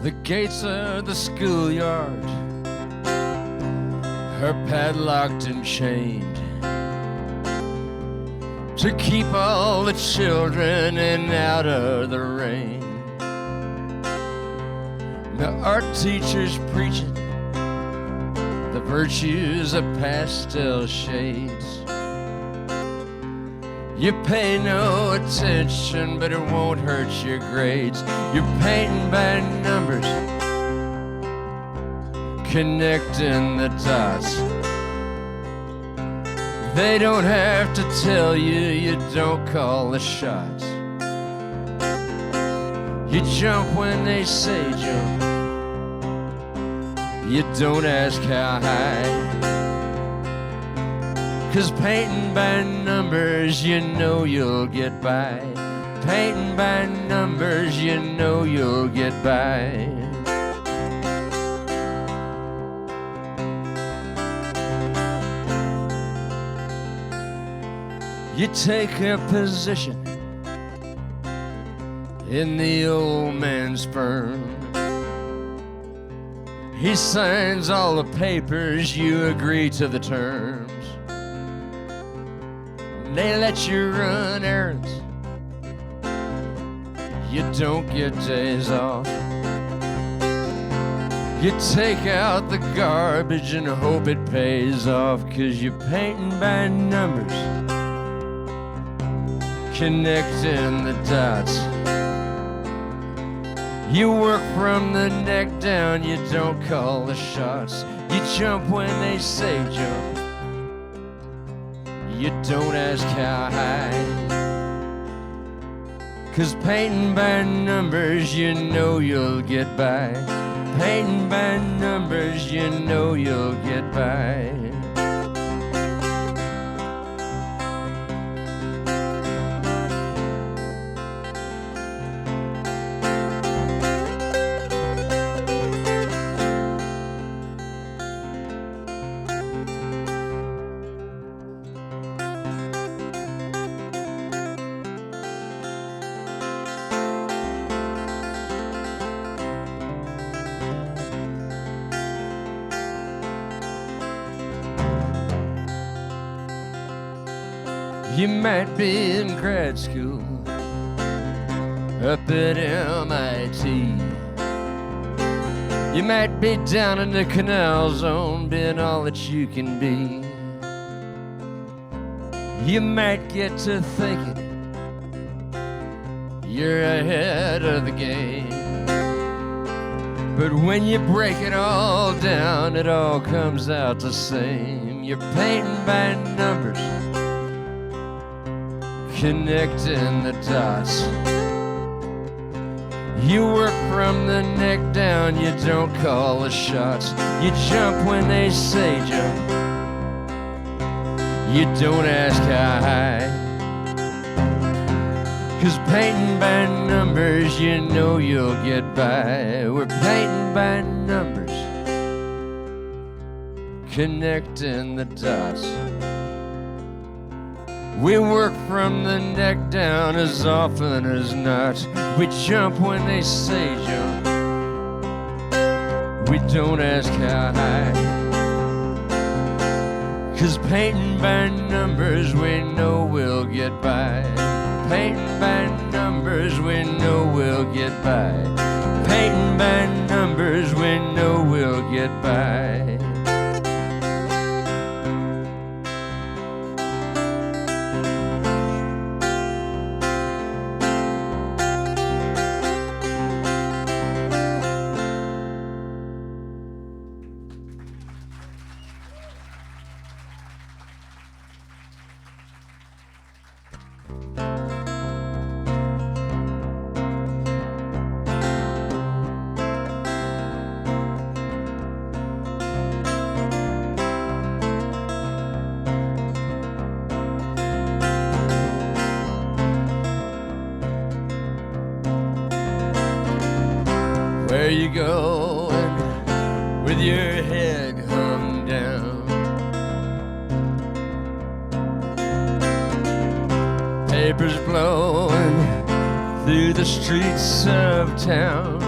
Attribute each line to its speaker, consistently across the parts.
Speaker 1: the gates of the schoolyard are padlocked and chained to keep all the children in out of the rain. The art teacher's preaching the virtues of pastel shades. You pay no attention, but it won't hurt your grades. You're painting by numbers, connecting the dots. They don't have to tell you, you don't call the shots. You jump when they say jump, you don't ask how high. 'Cause painting by numbers, you know you'll get by. Painting by numbers, you know you'll get by. You take a position in the old man's firm. He signs all the papers, you agree to the terms. They let you run errands, you don't get days off. You take out the garbage and hope it pays off, 'cause you're painting by numbers, connecting the dots. You work from the neck down, you don't call the shots. You jump when they say jump, you don't ask how high. 'Cause painting by numbers, you know you'll get by. Painting by numbers, you know you'll get by. You might be in grad school up at MIT. You might be down in the canal zone, being all that you can be. You might get to thinking you're ahead of the game. But when you break it all down, it all comes out the same. You're painting by numbers, connecting the dots. You work from the neck down, you don't call the shots. You jump when they say jump, you don't ask how high. 'Cause painting by numbers, you know you'll get by. We're painting by numbers, connecting the dots. We work from the neck down as often as not. We jump when they say jump, we don't ask how high. 'Cause painting by numbers, we know we'll get by. Painting by numbers, we know we'll get by. Painting by numbers, we know we'll get by. Where you going with your head hung down? Papers blowing through the streets of town.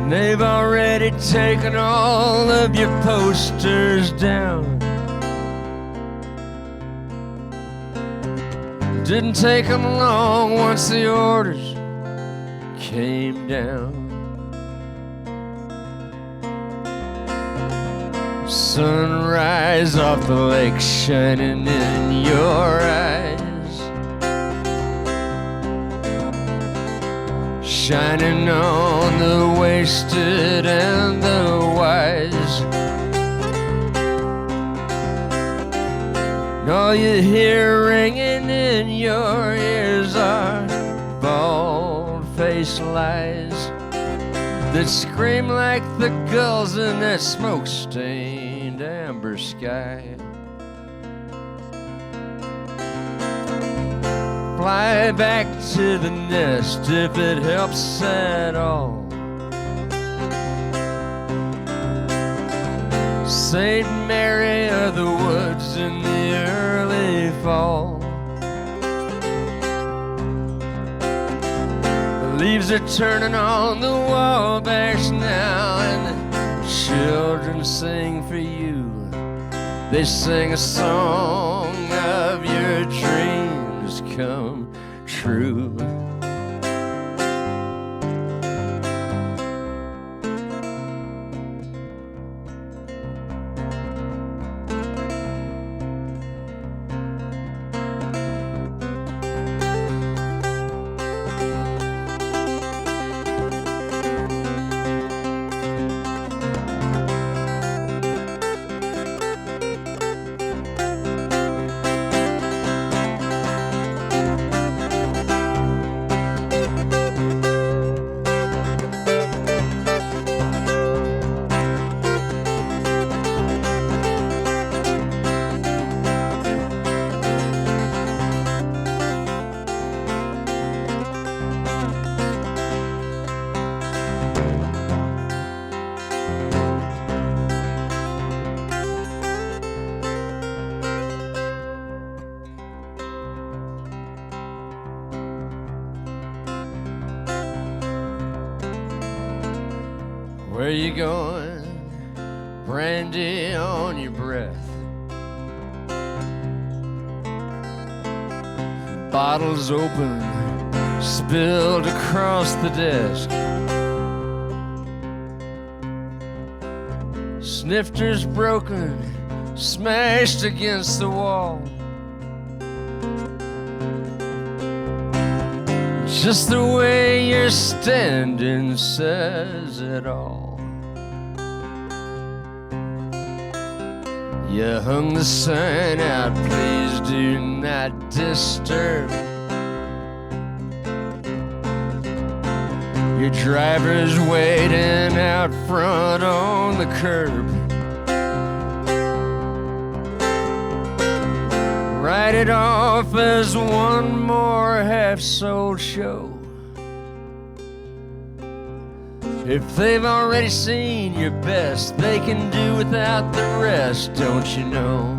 Speaker 1: They've already taken all of your posters down. Didn't take them long once the orders came down. Sunrise off the lake shining in your eyes, shining on the wasted and the wise. And all you hear ringing in your ears are bald-faced lies that scream like the gulls in that smoke-stained amber sky. Fly back to the nest if it helps at all. Saint Mary of the woods in the early fall. The leaves are turning on the Wabash now, and the children sing for you. They sing a song of your dreams come true. Where you going? Brandy on your breath. Bottles open, spilled across the desk. Snifters broken, smashed against the wall. Just the way you're standing says it all. You hung the sign out, please do not disturb. Your driver's waiting out front on the curb. Write it off as one more half-sold show. If they've already seen your best, they can do without the rest, don't you know?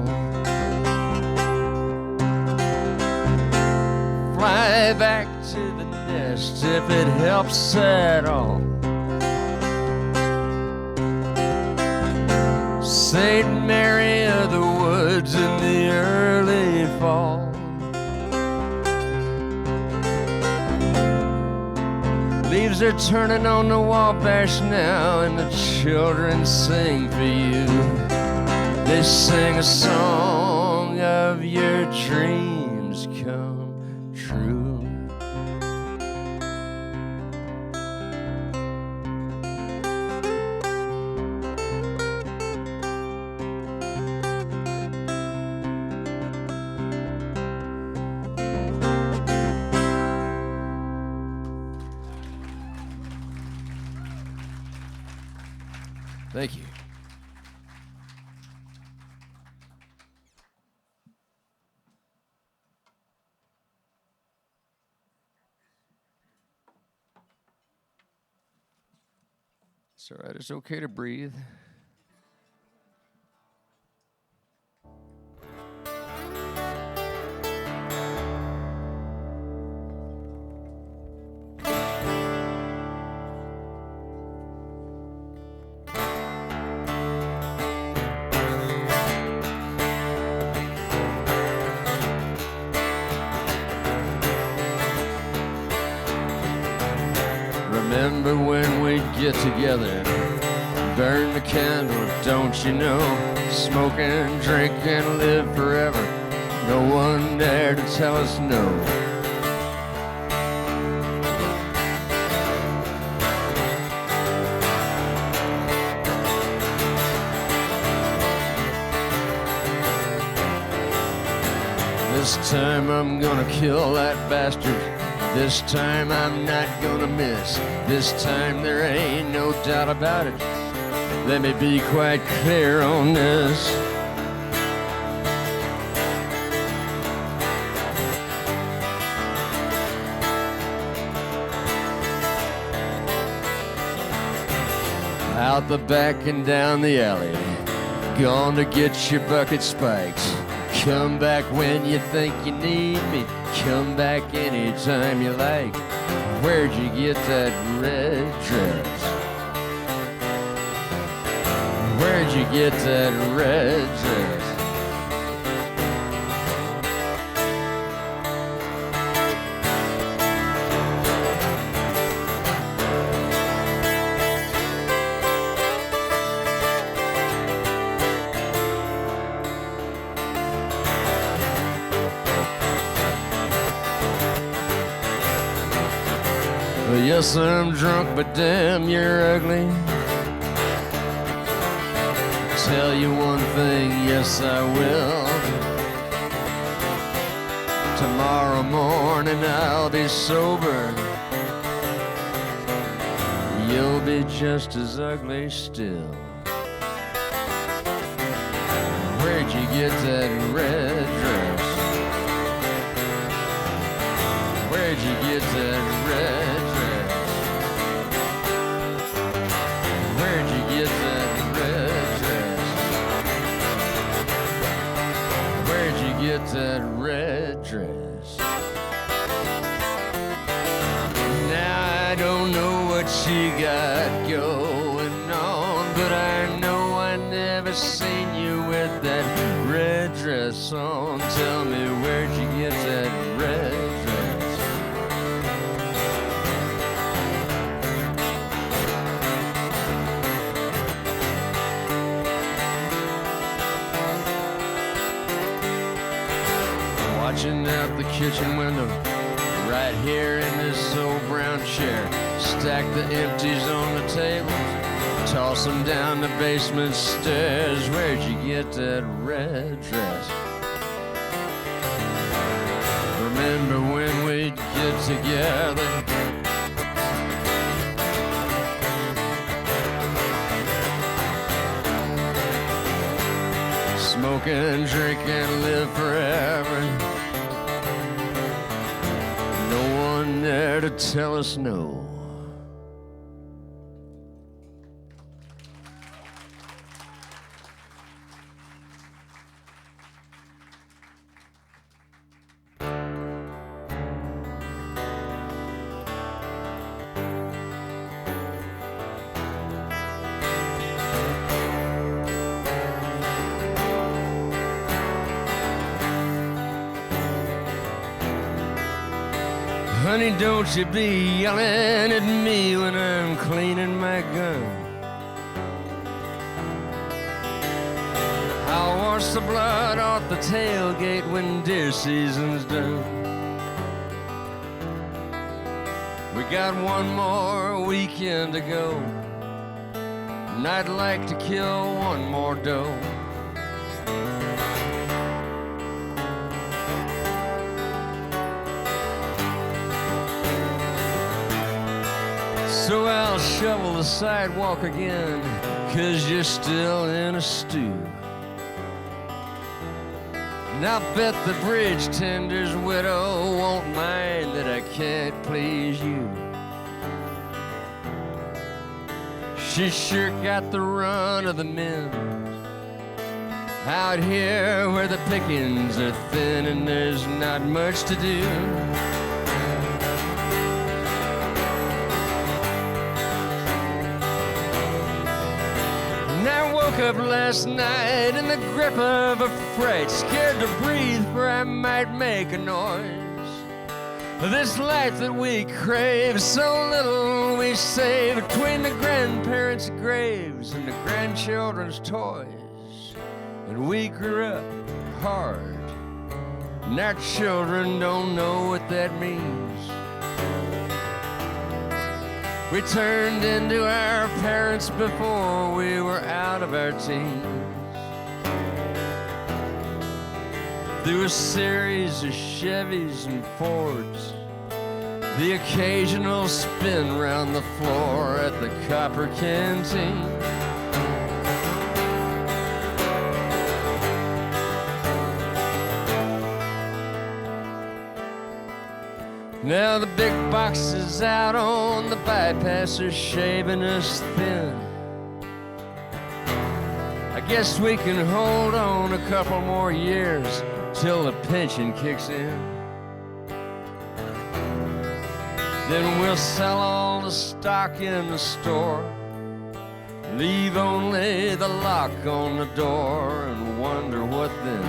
Speaker 1: Fly back to the nest if it helps at all. Saint Mary of the woods in the early fall. Leaves are turning on the Wabash now, and the children sing for you. They sing a song of your dreams come true. Thank you. It's all right. It's okay to breathe. Remember when we'd get together, burn the candle, don't you know? Smoke and drink and live forever. No one there to tell us no. This time I'm gonna kill that bastard. This time I'm not gonna miss. This time there ain't no doubt about it. Let me be quite clear on this. Out the back and down the alley, gonna get your bucket spikes. Come back when you think you need me. Come back anytime you like. Where'd you get that red dress? Where'd you get that red dress? Well, yes, I'm drunk, but damn, you're ugly. Tell you one thing, yes, I will. Tomorrow morning I'll be sober. You'll be just as ugly still. Where'd you get that red dress? Where'd you get that red dress? Where'd you get that red dress? Where'd you get that red dress? Now I don't know what you got going on, but I know I never seen you with that red dress on. Tell me, where'd you get that red dress? Watching out the kitchen window, right here in this old brown chair. Stack the empties on the table, toss them down the basement stairs. Where'd you get that red dress? Remember when we'd get together? Smoke and drink and live forever. No one there to tell us no. Honey, don't you be yelling at me when I'm cleaning my gun. I'll wash the blood off the tailgate when deer season's done. We got one more weekend to go, and I'd like to kill one more doe. So I'll shovel the sidewalk again, 'cause you're still in a stew. And I'll bet the bridge tender's widow won't mind that I can't please you. She sure got the run of the men out here where the pickings are thin and there's not much to do. Up last night in the grip of a fright, scared to breathe for I might make a noise. This life that we crave, so little we save between the grandparents' graves and the grandchildren's toys. And we grew up hard, and our children don't know what that means. We turned into our parents before we were out of our teens. Through a series of Chevys and Fords, the occasional spin round the floor at the Copper Canteen. Now the big box is out on the bypass are shaving us thin. I guess we can hold on a couple more years till the pension kicks in. Then we'll sell all the stock in the store, leave only the lock on the door, and wonder what then.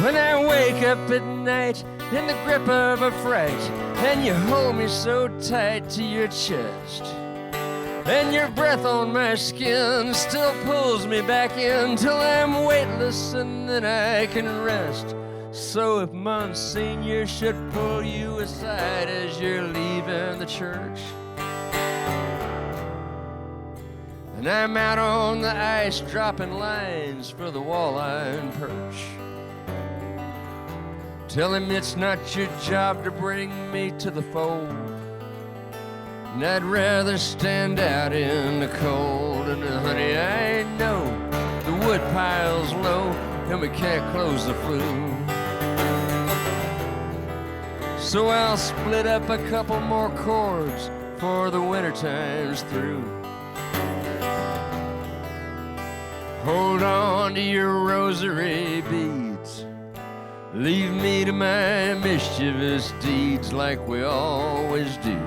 Speaker 1: When I wake up at night in the grip of a fright, and you hold me so tight to your chest, and your breath on my skin still pulls me back in till I'm weightless and then I can rest. So if Monsignor should pull you aside as you're leaving the church, and I'm out on the ice dropping lines for the walleye and perch, tell him it's not your job to bring me to the fold, and I'd rather stand out in the cold. And honey, I know the wood pile's low and we can't close the flue, so I'll split up a couple more cords for the winter time's through. Hold on to your rosary beads, leave me to my mischievous deeds like we always do.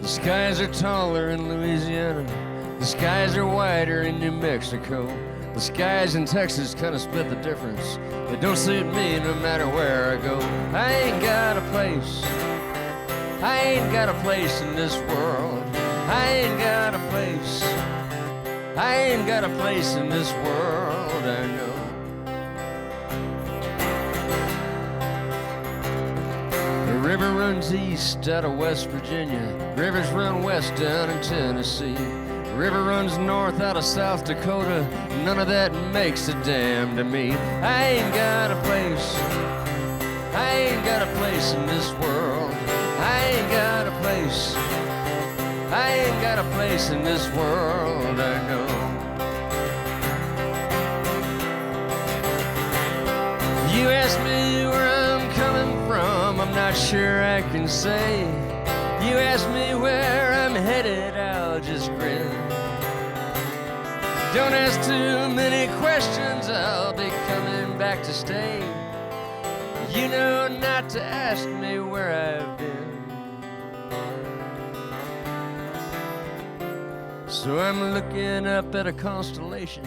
Speaker 1: The skies are taller in Louisiana, the skies are wider in New Mexico, the skies in Texas kind of split the difference. They don't suit me no matter where I go. I ain't got a place, I ain't got a place in this world. I ain't got a place, I ain't got a place in this world, I know. The river runs east out of West Virginia, rivers run west down in Tennessee, the river runs north out of South Dakota, none of that makes a damn to me. I ain't got a place, I ain't got a place in this world. I ain't got a place, I ain't got a place in this world, I know. You ask me where I'm coming from, I'm not sure I can say. You ask me where I'm headed, I'll just grin. Don't ask too many questions, I'll be coming back to stay. You know not to ask me where I've been. So I'm looking up at a constellation,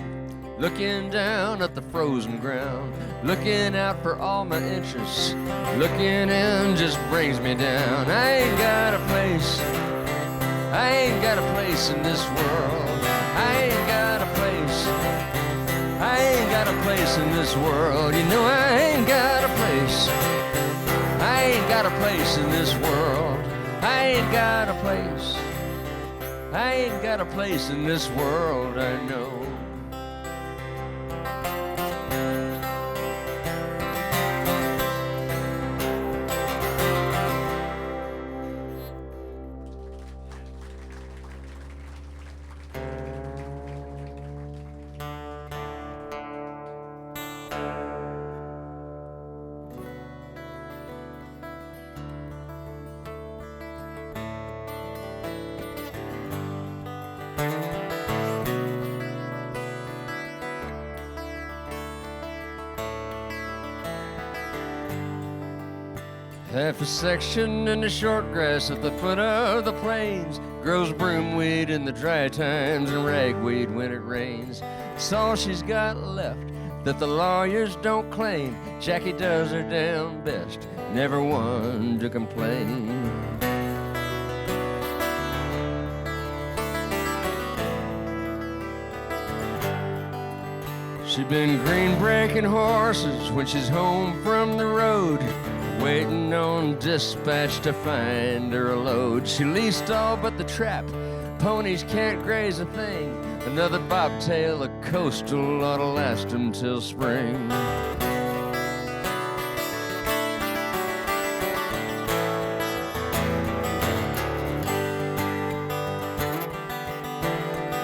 Speaker 1: looking down at the frozen ground, looking out for all my interests, looking in just brings me down. I ain't got a place, I ain't got a place in this world. I ain't got a place, I ain't got a place in this world. You know I ain't got a place, I ain't got a place in this world. I ain't got a place, I ain't got a place in this world, I know. Half a section in the short grass at the foot of the plains grows broomweed in the dry times and ragweed when it rains. It's all she's got left that the lawyers don't claim. Jackie does her damn best, never one to complain. She's been green breaking horses when she's home from the road, waiting on dispatch to find her a load. She leased all but the trap, ponies can't graze a thing. Another bobtail, a coastal ought to last until spring.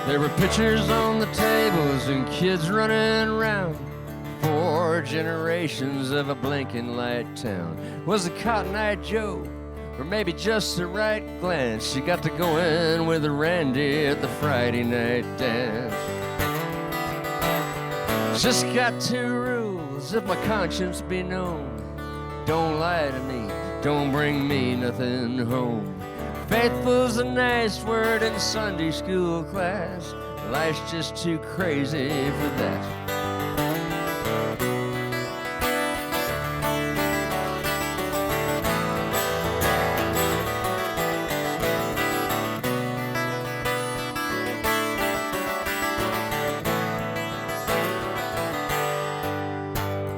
Speaker 1: There were pictures on the tables and kids running around. 4 generations of a blinking light town. Was it Cotton Eye Joe, or maybe just the right glance? She got to go in with Randy at the Friday night dance. Just got 2 rules, if my conscience be known. Don't lie to me, don't bring me nothing home. Faithful's a nice word in Sunday school class. Life's just too crazy for that.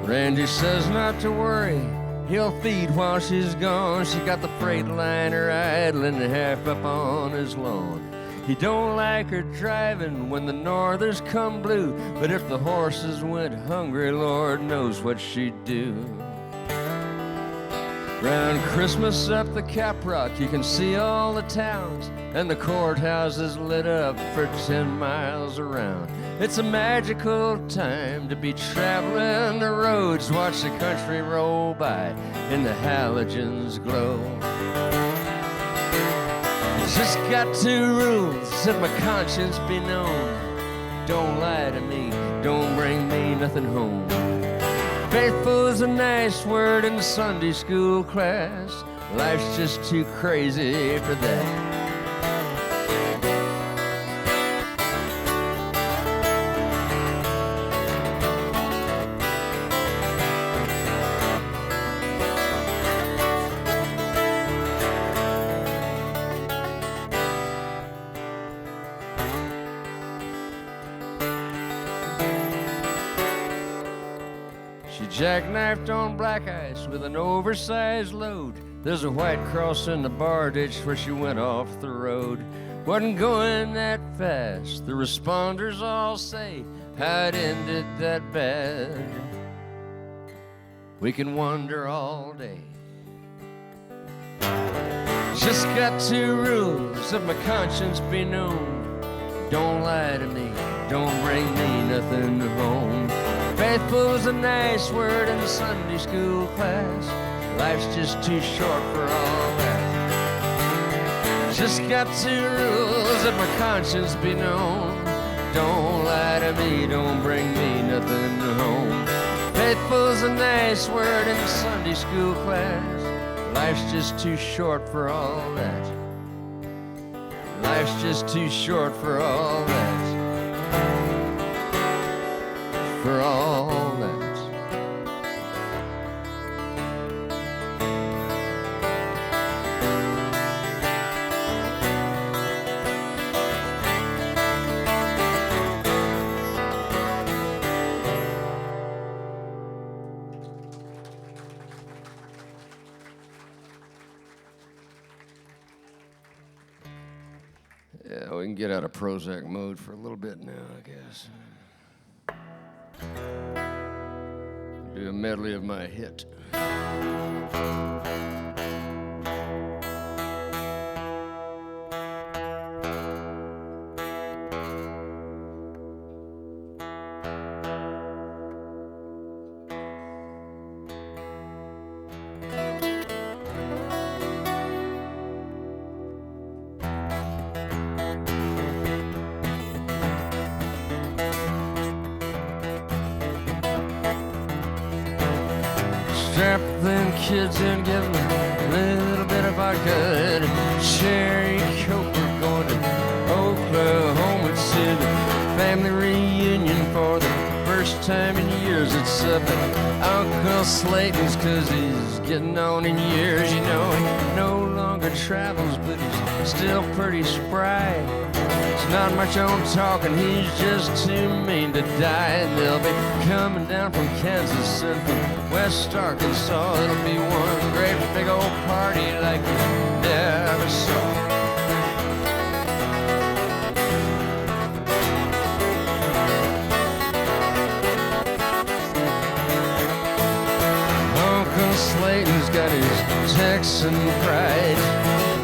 Speaker 1: Randy says not to worry, he'll feed while she's gone. She got the freight liner idling half up on his lawn. He don't like her driving when the northers come blue, but if the horses went hungry, Lord knows what she'd do. Round Christmas up the Caprock, you can see all the towns, and the courthouses lit up for 10 miles around. It's a magical time to be traveling the roads, watch the country roll by in the halogens glow. Just got 2 rules, if my conscience be known. Don't lie to me, don't bring me nothing home. Faithful's a nice word in the Sunday school class. Life's just too crazy for that. Jackknifed on black ice with an oversized load. There's a white cross in the bar ditch where she went off the road. Wasn't going that fast, the responders all say how it ended that bad. We can wonder all day. Just got 2 rules, if my conscience be known. Don't lie to me, don't bring me nothing home. Faithful's a nice word in the Sunday school class. Life's just too short for all that. Just got 2 rules, if my conscience be known. Don't lie to me, don't bring me nothing home. Faithful's a nice word in the Sunday school class. Life's just too short for all that. Life's just too short for all that. For all that. Yeah, we can get out of Prozac mode for a little bit now, I guess. Do a medley of my hit. Strap them kids in, give them a little bit of vodka and a cherry coke. We're going to Oklahoma to the family reunion for the first time in years. It's up at Uncle Slayton's 'cause he's getting on in years. You know, he no longer travels, but he's still pretty spry. It's not much on talking, he's just too mean to die. And they'll be coming down from Kansas and from West Arkansas. It'll be one great big old party like you never saw. Uncle Slayton's got his Texan pride,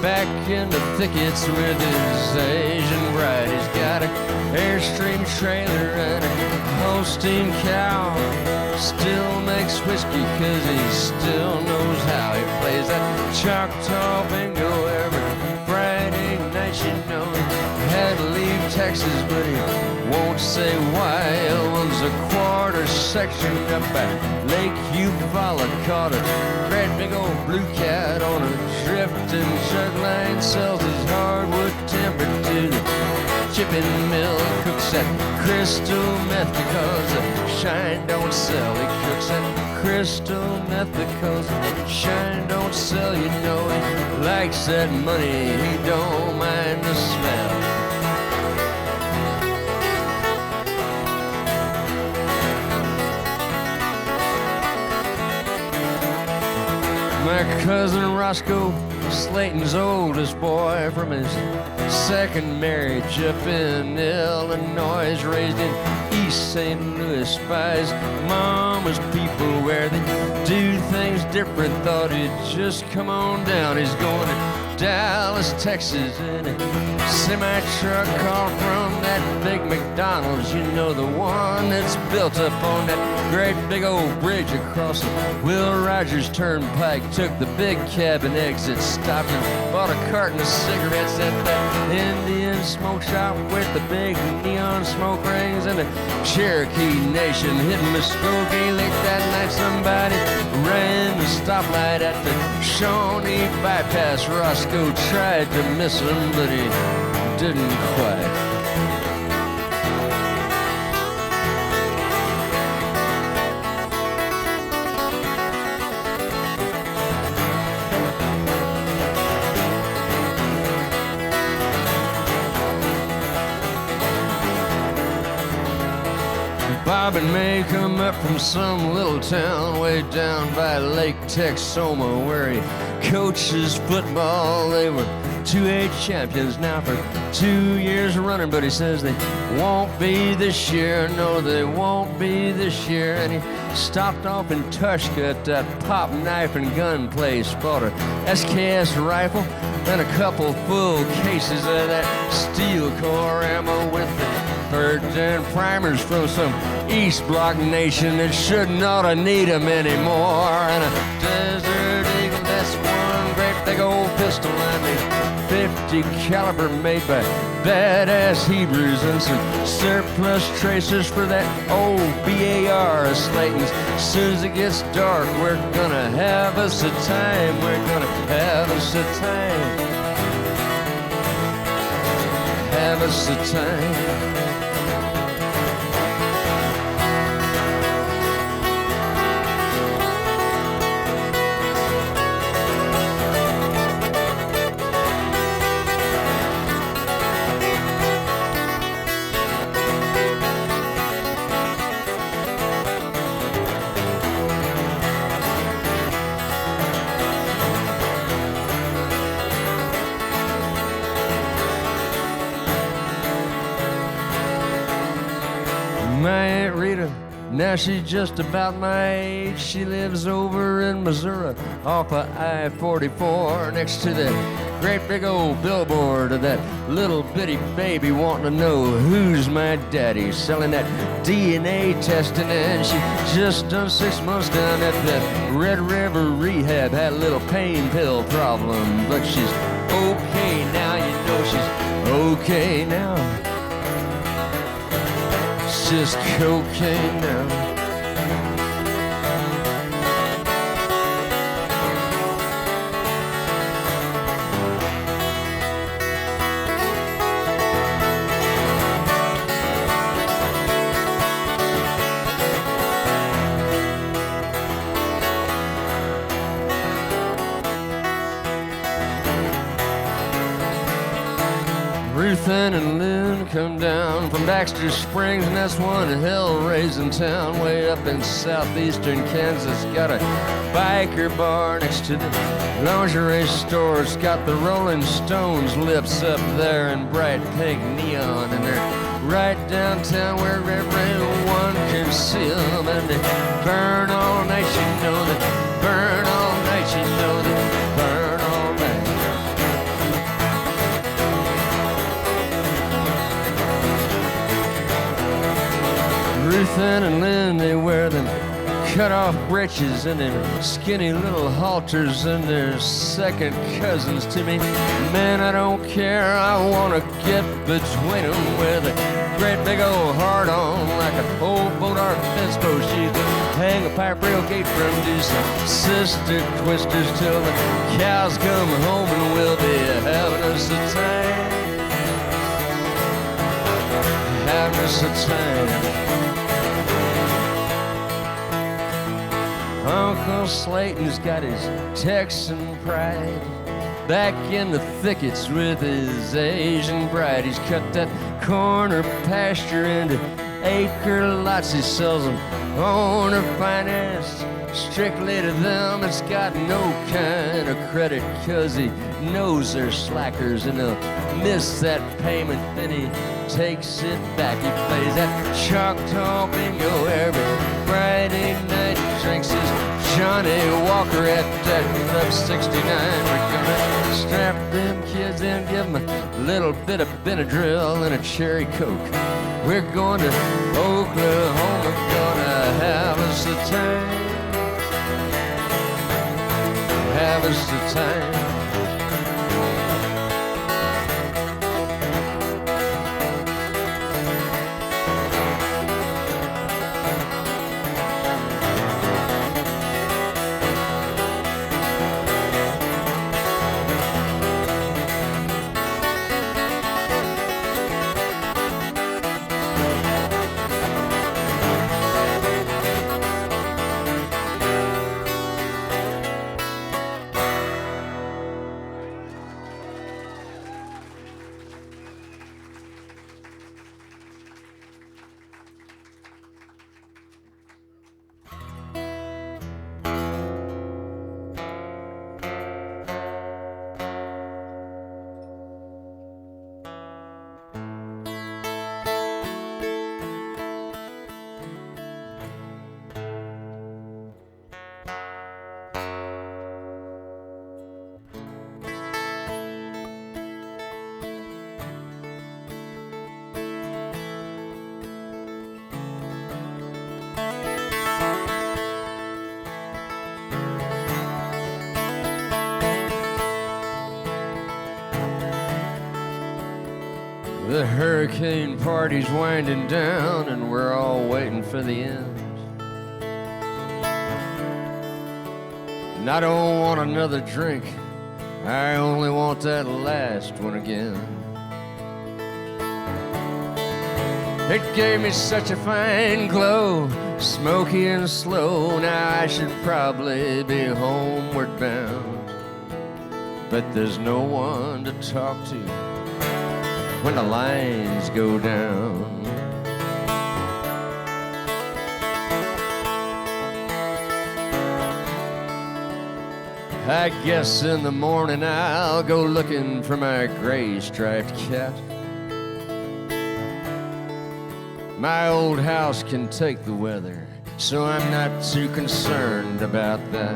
Speaker 1: back in the thickets with his Asian bride. He's got an Airstream trailer and a Holstein cow. Still makes whiskey 'cause he still knows how. He plays that Choctaw bingo every Friday night. You know, he had to leave Texas, but he won't say why. Owns a quarter section up at Lake Eufaula. Caught a great big old blue cat on a drifting jug line. Sells his hardwood timber to the chipping mill. Cooks that crystal meth because the shine don't sell. He cooks that crystal meth because the shine don't sell. You know he likes that money, he don't mind the smell. My cousin Roscoe, Slayton's oldest boy, from his second marriage up in Illinois, raised in East St. Louis by his mama's people where they do things different. Thought he'd just come on down. He's going to Dallas, Texas in a semi-truck called from that big McDonald's. You know, the one that's built up on that great big old bridge across the Will Rogers Turnpike. Took the big cabin exit, stopped and bought a carton of cigarettes at that Indian smoke shop with the big neon smoke rings and the Cherokee Nation. Hitting Muskogee late that night, somebody ran the stoplight at the Shawnee bypass. Roscoe tried to miss him, but he didn't quite. Bob and May come up from some little town way down by Lake Texoma where he coaches football. They were 2A champions now for 2 years running, but he says they won't be this year. No, they won't be this year. And he stopped off in Tushka at that pop knife and gun place, bought a SKS rifle and a couple full cases of that steel core ammo with the birds and primers from some East Block nation that shouldn't ought to need them anymore. And a Desert Eagle, that's one great big old pistol. I mean, 50 caliber made by badass Hebrews, and some surplus tracers for that old BAR of Slayton's. As soon as it gets dark, we're gonna have us a time. We're gonna have us a time. Have us a time. My Aunt Rita, now she's just about my age. She lives over in Missouri off of I-44 next to that great big old billboard of that little bitty baby wanting to know who's my daddy, selling that DNA testing. And she just done 6 months down at that Red River rehab. Had a little pain pill problem, but she's okay now. You know she's okay now. Just cocaine now. Ethan and Lynn come down from Baxter Springs, and that's one hell-raising town way up in southeastern Kansas. Got a biker bar next to the lingerie store. It's got the Rolling Stones lips up there in bright pink neon, and they're right downtown where everyone can see them. And they burn all night, you know they burn all night, you know they burn all night. Ruth Ann and Lynn, they wear them cut-off breeches and them skinny little halters, and they're second cousins to me. Man, I don't care, I want to get between them with a great big old heart on like an old boat-arc fence post. You can hang a pipe rail gate from, do some sister twisters till the cows come home, and we'll be having us a time, having us a time. Uncle Slayton's got his Texan pride, back in the thickets with his Asian bride. He's cut that corner pasture into acre lots. He sells them owner finance strictly to them. It's got no kind of credit, 'cause he knows they're slackers and they'll miss that payment. Then he takes it back. He plays that Choctaw bingo every Friday night. He drinks his Johnny Walker at that Club 69. We're gonna strap them kids in, give them a little bit of Benadryl and a cherry Coke. We're going to Oklahoma, gonna have us a time, have us a time. The hurricane party's winding down, and we're all waiting for the end. And I don't want another drink, I only want that last one again. It gave me such a fine glow, smoky and slow. Now I should probably be homeward bound, but there's no one to talk to when the lines go down. I guess in the morning I'll go looking for my gray-striped cat. My old house can take the weather, so I'm not too concerned about that.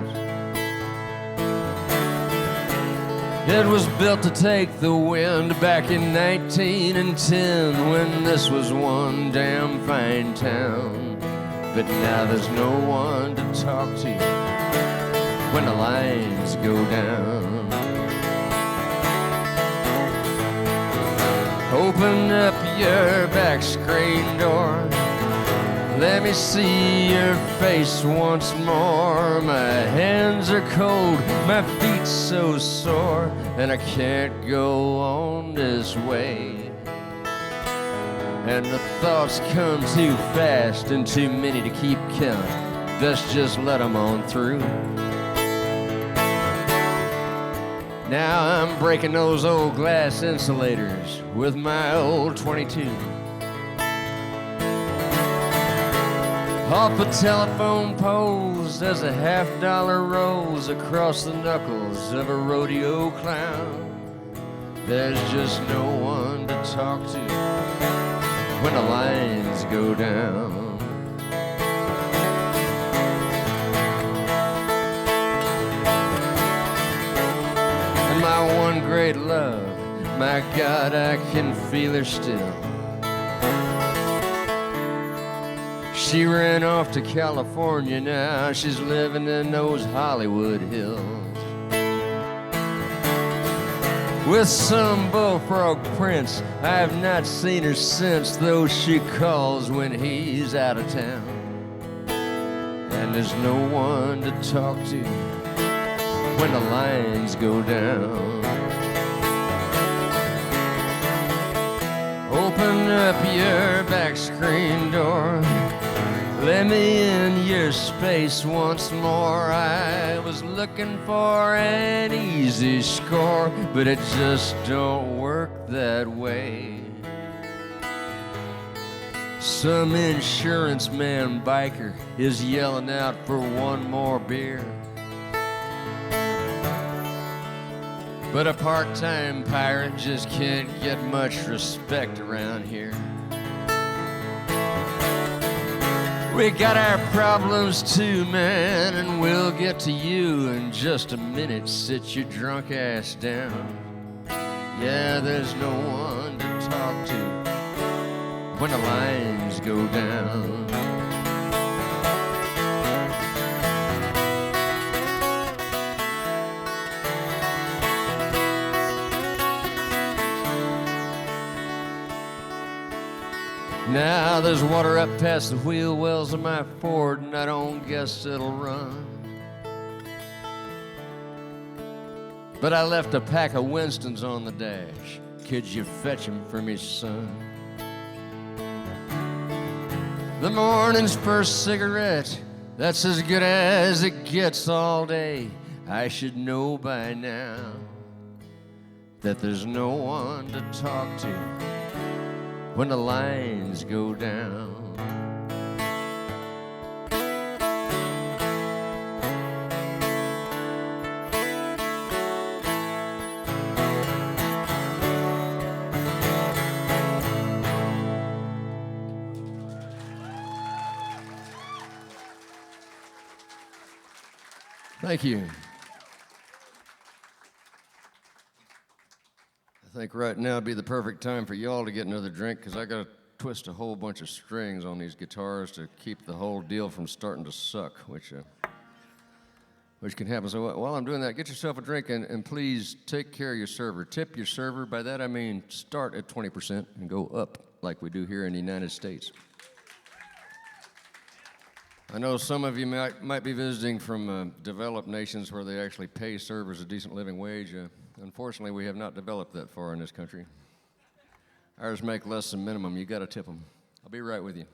Speaker 1: It was built to take the wind back in 1910, when this was one damn fine town. But now there's no one to talk to when the lines go down. Open up your back screen door, let me see your face once more. My hands are cold, my feet so sore, and I can't go on this way. And the thoughts come too fast and too many to keep count. Let's just let them on through. Now I'm breaking those old glass insulators with my old 22. Off the telephone poles as a $50 rolls across the knuckles of a rodeo clown. There's just no one to talk to when the lines go down. And my one great love, my God, I can feel her still. She ran off to California now, she's living in those Hollywood hills. With some bullfrog prince, I have not seen her since, though she calls when he's out of town. And there's no one to talk to when the lines go down. Open up your back screen door, let me in your space once more. I was looking for an easy score, but it just don't work that way. Some insurance man biker is yelling out for one more beer, but a part-time pirate just can't get much respect around here. We got our problems too, man, and we'll get to you in just a minute. Sit your drunk ass down. Yeah, there's no one to talk to when the lines go down. Now there's water up past the wheel wells of my Ford, and I don't guess it'll run. But I left a pack of Winstons on the dash. Could you fetch 'em for me, son? The morning's first cigarette, that's as good as it gets all day. I should know by now that there's no one to talk to when the lines go down. Thank you. I think right now would be the perfect time for y'all to get another drink, because I got to twist a whole bunch of strings on these guitars to keep the whole deal from starting to suck, which can happen. So while I'm doing that, get yourself a drink, and please take care of your server. Tip your server. By that I mean start at 20% and go up like we do here in the United States. I know some of you might be visiting from developed nations where they actually pay servers a decent living wage. Unfortunately, we have not developed that far in this country. Ours make less than minimum. You got to tip them. I'll be right with you.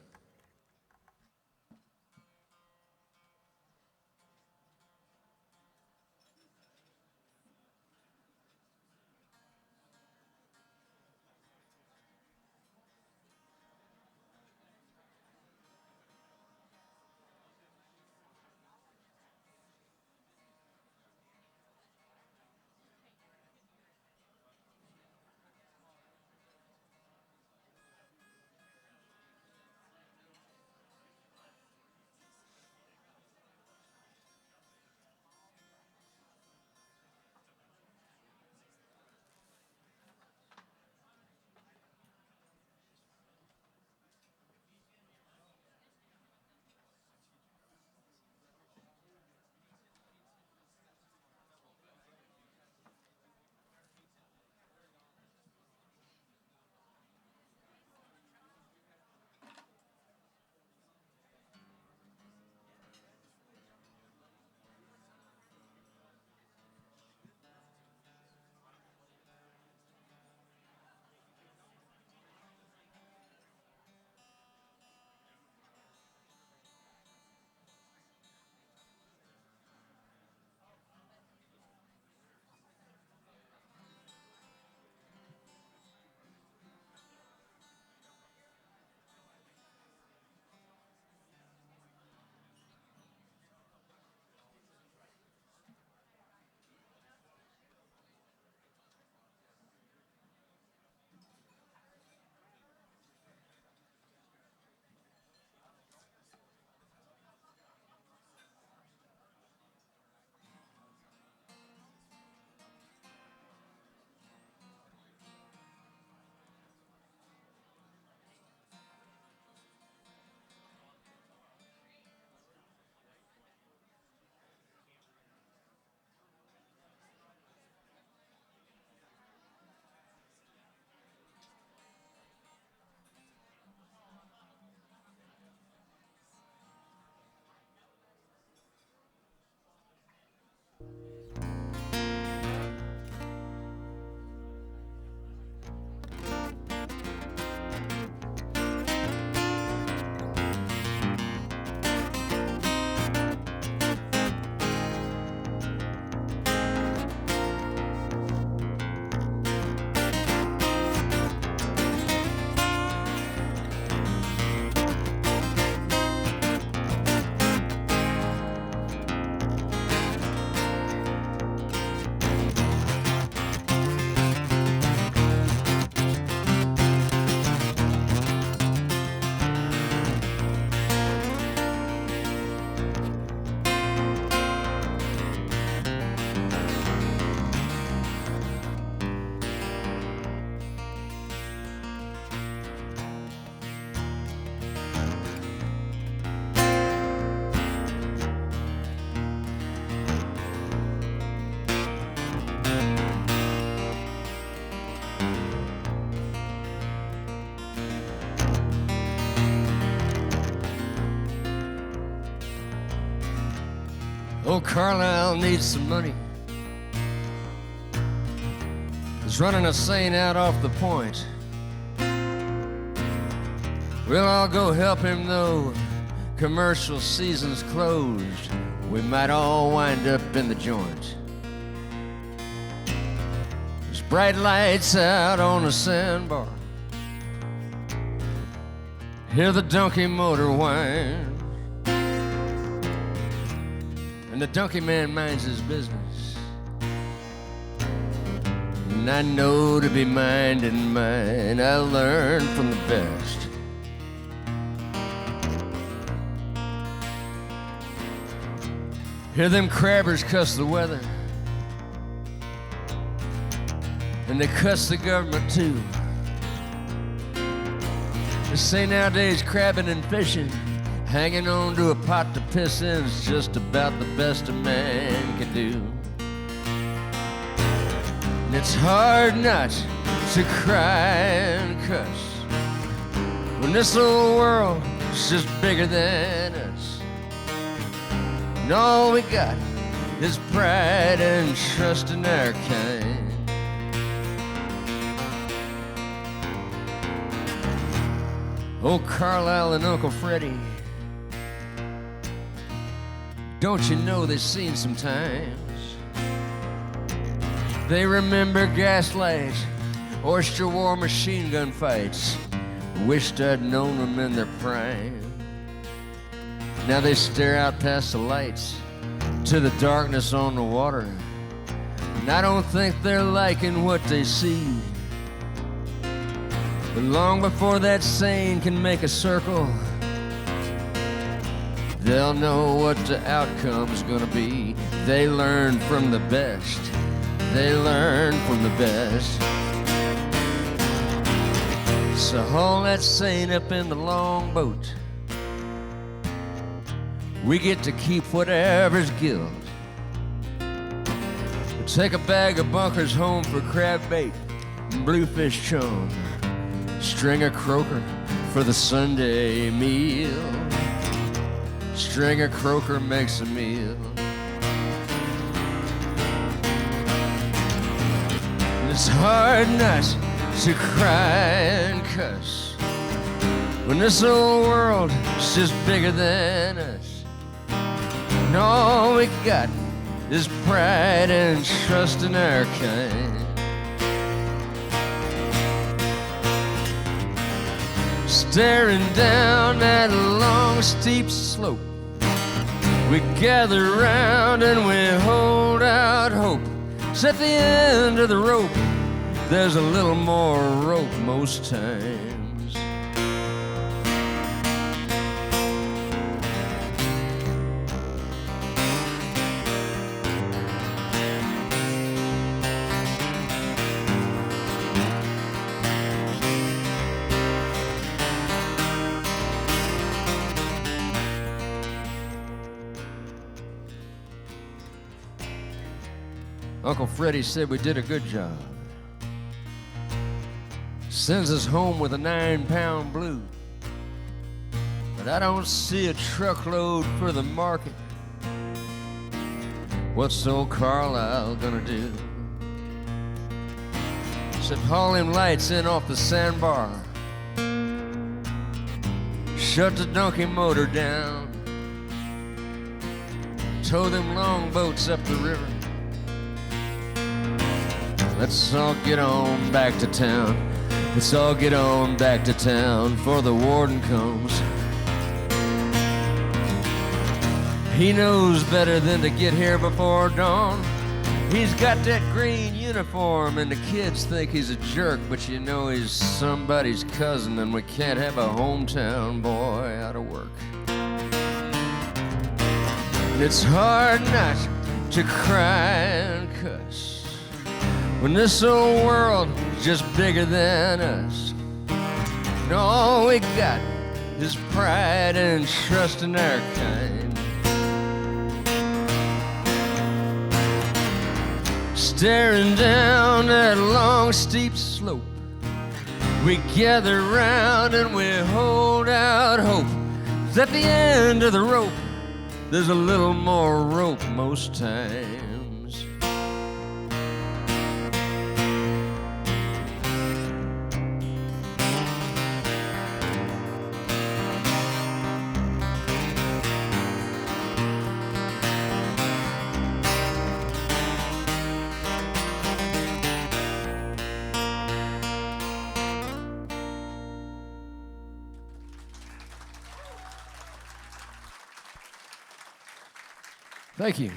Speaker 1: Old Carlisle needs some money. He's running a seine out off the point. We'll all go help him though. Commercial season's closed. We might all wind up in the joint. There's bright lights out on the sandbar. Hear the donkey motor whine. And the donkey man minds his business. And I know to be minding mine, I learned from the best. Hear them crabbers cuss the weather. And they cuss the government too. They say nowadays crabbing and fishing, hanging on to a pot to piss in is just about the best a man can do. And it's hard not to cry and cuss when this old world is just bigger than us. And all we got is pride and trust in our kind. Old Carlisle and Uncle Freddie, don't you know they've seen some times? They remember gaslight, oyster war, machine gun fights. Wished I'd known them in their prime. Now they stare out past the lights to the darkness on the water. And I don't think they're liking what they see. But long before that seine can make a circle, they'll know what the outcome's gonna be. They learn from the best. They learn from the best. So haul that seine up in the longboat. We get to keep whatever's guilt. We'll take a bag of bunkers home for crab bait and bluefish chum. String a croaker for the Sunday meal. String a croaker makes a meal. And it's hard not to cry and cuss when this old world is just bigger than us. And all we got is pride and trust in our kind. Staring down that long, steep slope, we gather round and we hold out hope. 'Cause at the end of the rope, there's a little more rope most times. Uncle Freddie said we did a good job. Sends us home with a 9-pound blue. But I don't see a truckload for the market. What's old Carlisle gonna do? Said haul him lights in off the sandbar. Shut the donkey motor down. Tow them longboats up the river. Let's all get on back to town. Let's all get on back to town before the warden comes. He knows better than to get here before dawn. He's got that green uniform and the kids think he's a jerk, but you know he's somebody's cousin and we can't have a hometown boy out of work. And it's hard not to cry and cuss when this old world is just bigger than us. And all we got is pride and trust in our kind. Staring down that long, steep slope, we gather round and we hold out hope. 'Cause at the end of the rope, there's a little more rope most times. Thank you.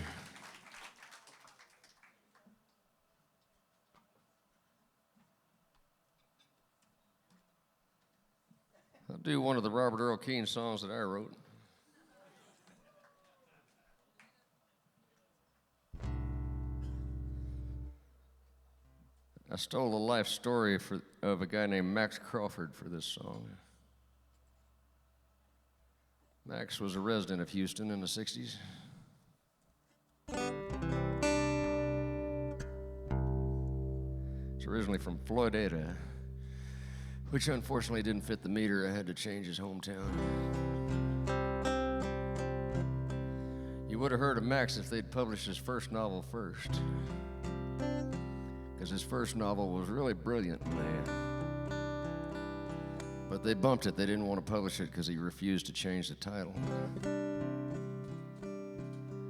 Speaker 1: I'll do one of the Robert Earl Keen songs that I wrote. I stole the life story of a guy named Max Crawford for this song. Max was a resident of Houston in the 60s. He's originally from Florida, which unfortunately didn't fit the meter. I had to change his hometown. You would have heard of Max if they'd published his first novel first, because his first novel was really brilliant, man. But they bumped it. They didn't want to publish it because he refused to change the title.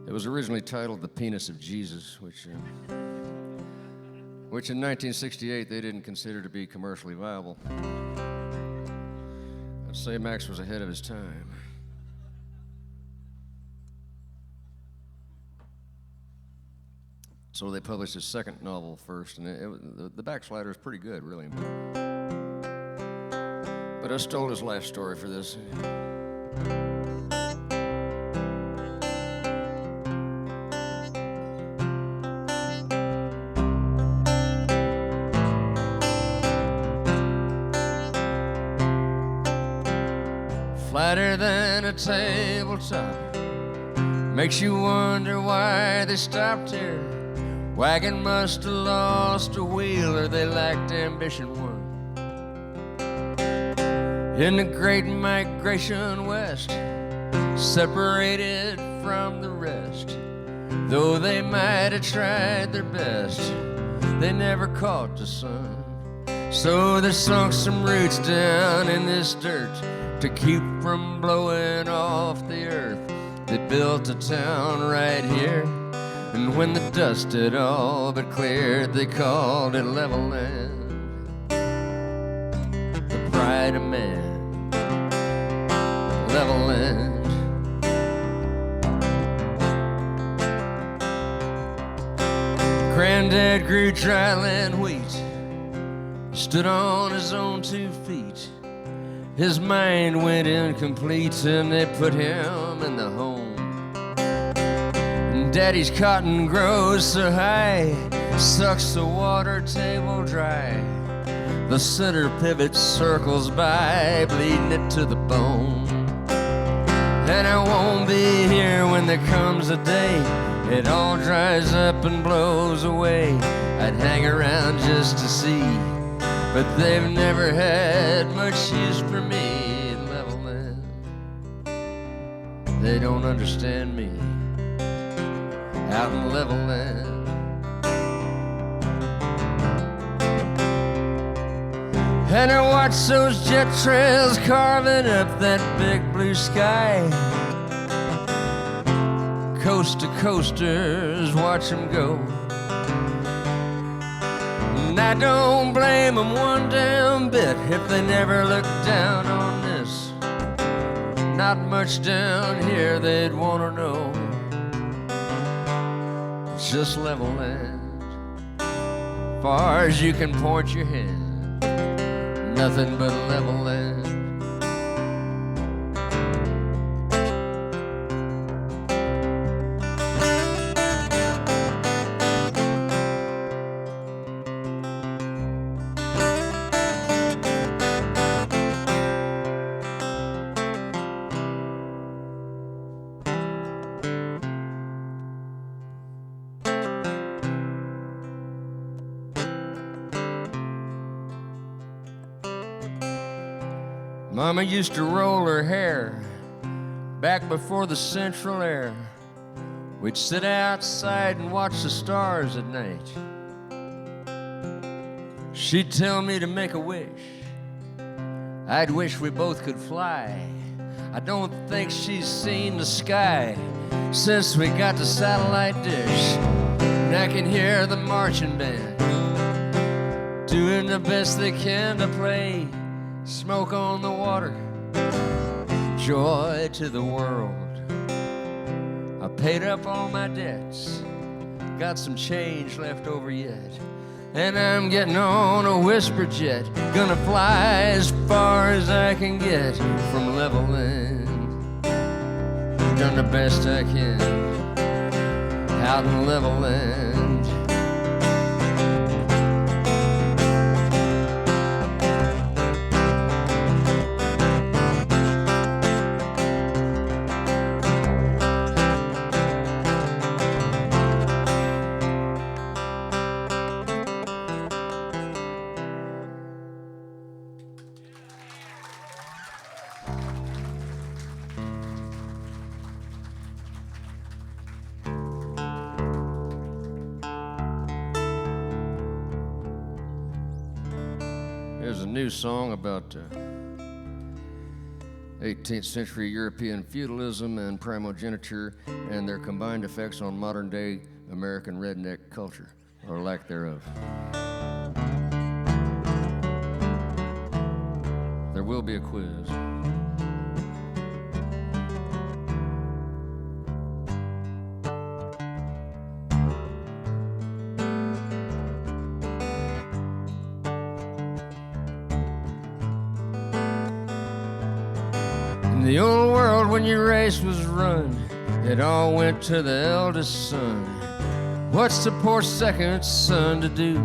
Speaker 1: It was originally titled The Penis of Jesus, which in 1968 they didn't consider to be commercially viable. I'd say Max was ahead of his time. So they published his second novel first, and the backslider is pretty good, really. But I stole his life story for this. Flatter than a tabletop, makes you wonder why they stopped here. Wagon must have lost a wheel, or they lacked ambition one. In the great migration west, separated from the rest, though they might have tried their best, they never caught the sun. So they sunk some roots down in this dirt to keep from blowing off the earth. They built a town right here, and when the dust had all but cleared, they called it Level Land. The pride of man, Level Land. Granddad grew dryland wheat, stood on his own 2 feet. His mind went incomplete, and they put him in the home. And Daddy's cotton grows so high, sucks the water table dry. The center pivot circles by, bleeding it to the bone. And I won't be here when there comes a day it all dries up and blows away. I'd hang around just to see, but they've never had much use for me in Level Land. They don't understand me out in Level Land. And I watch those jet trails carving up that big blue sky. Coast to coasters, watch them go. And I don't blame them one damn bit if they never look down on this. Not much down here they'd want to know. It's just Level Land, far as you can point your hand. Nothing but Level Land. Mama used to roll her hair back before the central air, we'd sit outside and watch the stars at night. She'd tell me to make a wish. I'd wish we both could fly. I don't think she's seen the sky since we got the satellite dish. And I can hear the marching band doing the best they can to play Smoke on the Water, Joy to the World. I paid up all my debts, got some change left over yet, and I'm getting on a whisper jet, gonna fly as far as I can get from level land. Done the best I can out in level land. There's a new song about 18th century European feudalism and primogeniture and their combined effects on modern day American redneck culture, or lack thereof. There will be a quiz. In the old world, when your race was run, it all went to the eldest son. What's the poor second son to do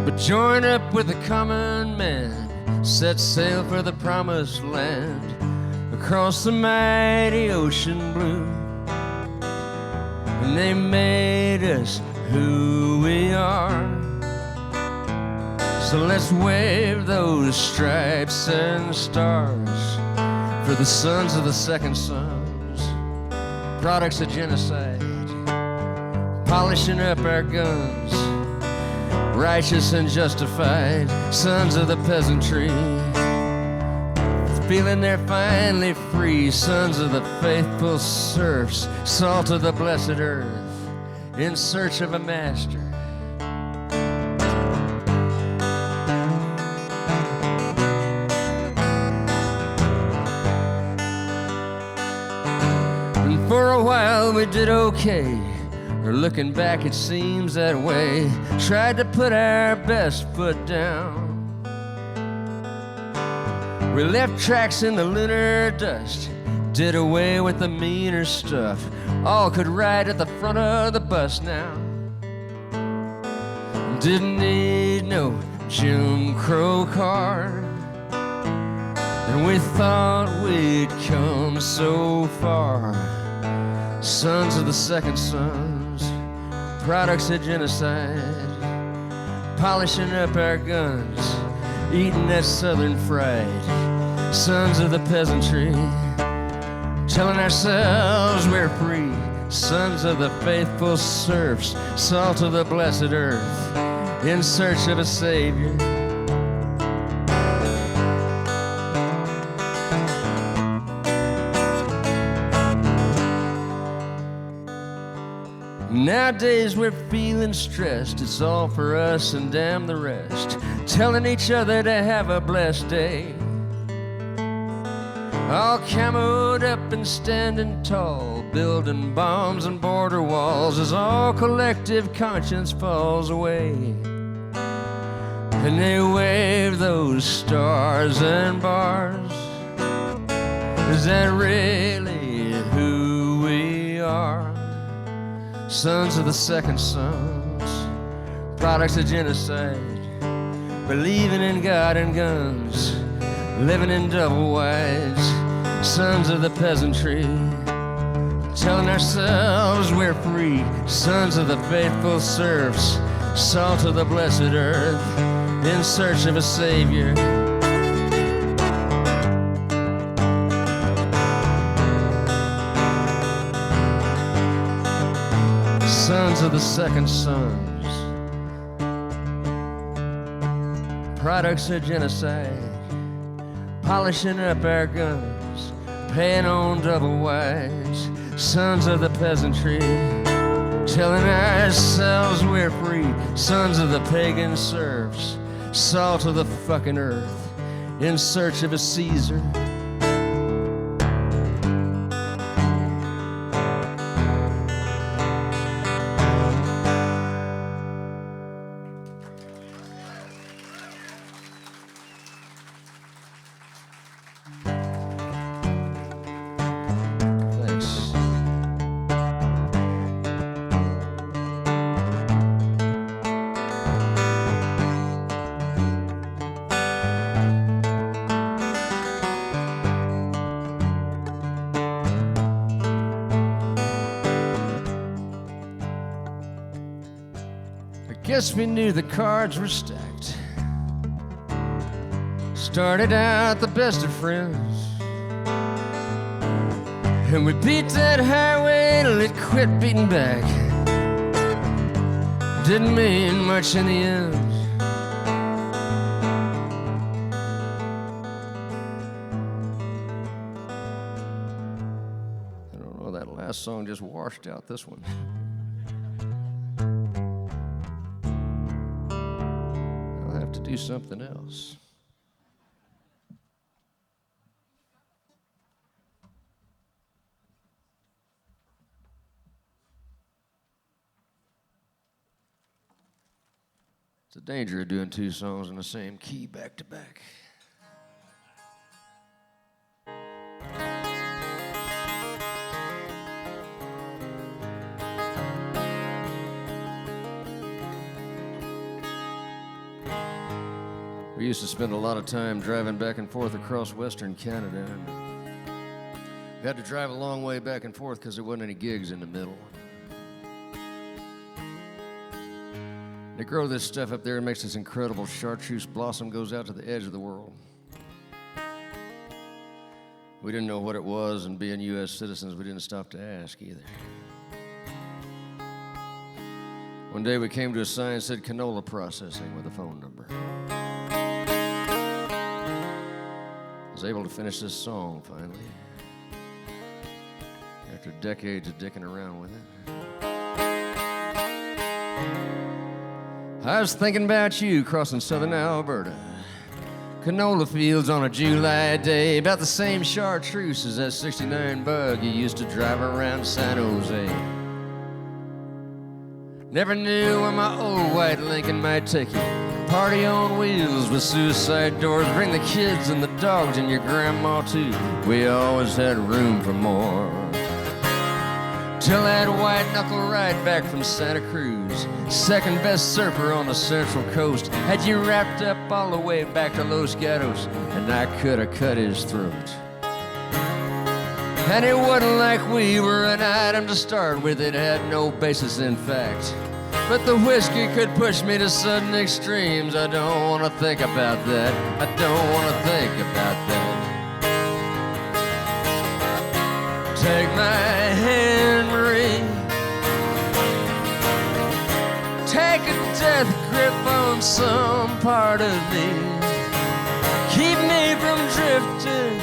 Speaker 1: but join up with the common man, set sail for the promised land across the mighty ocean blue? And they made us who we are, so let's wave those stripes and stars for the sons of the second sons, products of genocide, polishing up our guns, righteous and justified, sons of the peasantry, feeling they're finally free, sons of the faithful serfs, salt of the blessed earth, in search of a master. For a while we did okay, or looking back it seems that way. Tried to put our best foot down. We left tracks in the lunar dust, did away with the meaner stuff. All could ride at the front of the bus now. Didn't need no Jim Crow car, and we thought we'd come so far. Sons of the second sons, products of genocide, polishing up our guns, eating that southern fried, sons of the peasantry, telling ourselves we're free, sons of the faithful serfs, salt of the blessed earth, in search of a savior. Nowadays we're feeling stressed, it's all for us and damn the rest, telling each other to have a blessed day. All camoed up and standing tall, building bombs and border walls as all collective conscience falls away. And they wave those stars and bars. Is that really who we are? Sons of the second sons, products of genocide, believing in God and guns, living in double wides, sons of the peasantry, telling ourselves we're free, sons of the faithful serfs, salt of the blessed earth, in search of a savior. of the second sons, products of genocide, polishing up our guns, paying on double wides, sons of the peasantry, telling ourselves we're free, sons of the pagan serfs, salt of the fucking earth, in search of a Caesar. Guess we knew the cards were stacked. Started out the best of friends, and we beat that highway till it quit beating back. Didn't mean much in the end. I don't know, that last song just washed out this one. To do something else. It's the danger of doing two songs in the same key back to back. We used to spend a lot of time driving back and forth across western Canada. We had to drive a long way back and forth because there wasn't any gigs in the middle. They grow this stuff up there and makes this incredible chartreuse blossom, goes out to the edge of the world. We didn't know what it was, and being U.S. citizens, we didn't stop to ask either. One day we came to a sign that said canola processing with a phone number. I was able to finish this song finally, after decades of dicking around with it. I was thinking about you crossing southern Alberta, canola fields on a July day, about the same chartreuse as that 69 bug you used to drive around San Jose. Never knew where my old white Lincoln might take you. Party on wheels with suicide doors. Bring the kids and the dogs and your grandma too. We always had room for more. Till that white knuckle ride back from Santa Cruz, second best surfer on the Central Coast, had you wrapped up all the way back to Los Gatos, and I could have cut his throat. And it wasn't like we were an item to start with, it had no basis in fact. But the whiskey could push me to sudden extremes. I don't want to think about that. I don't want to think about that. Take my hand, Marie. Take a death grip on some part of me. Keep me from drifting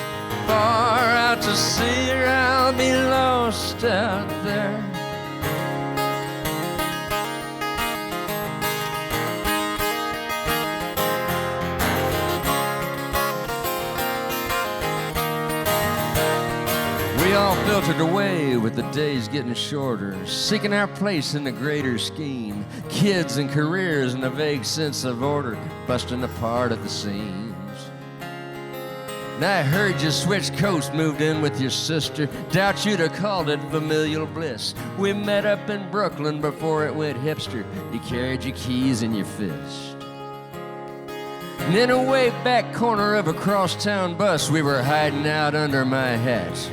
Speaker 1: far out to sea, or I'll be lost out there. We all filtered away with the days getting shorter, seeking our place in the greater scheme. Kids and careers and a vague sense of order, busting apart at the seams. And I heard you switched coasts, moved in with your sister. Doubt you'd have called it familial bliss. We met up in Brooklyn before it went hipster. You carried your keys in your fist. And in a way back corner of a crosstown bus, we were hiding out under my hat,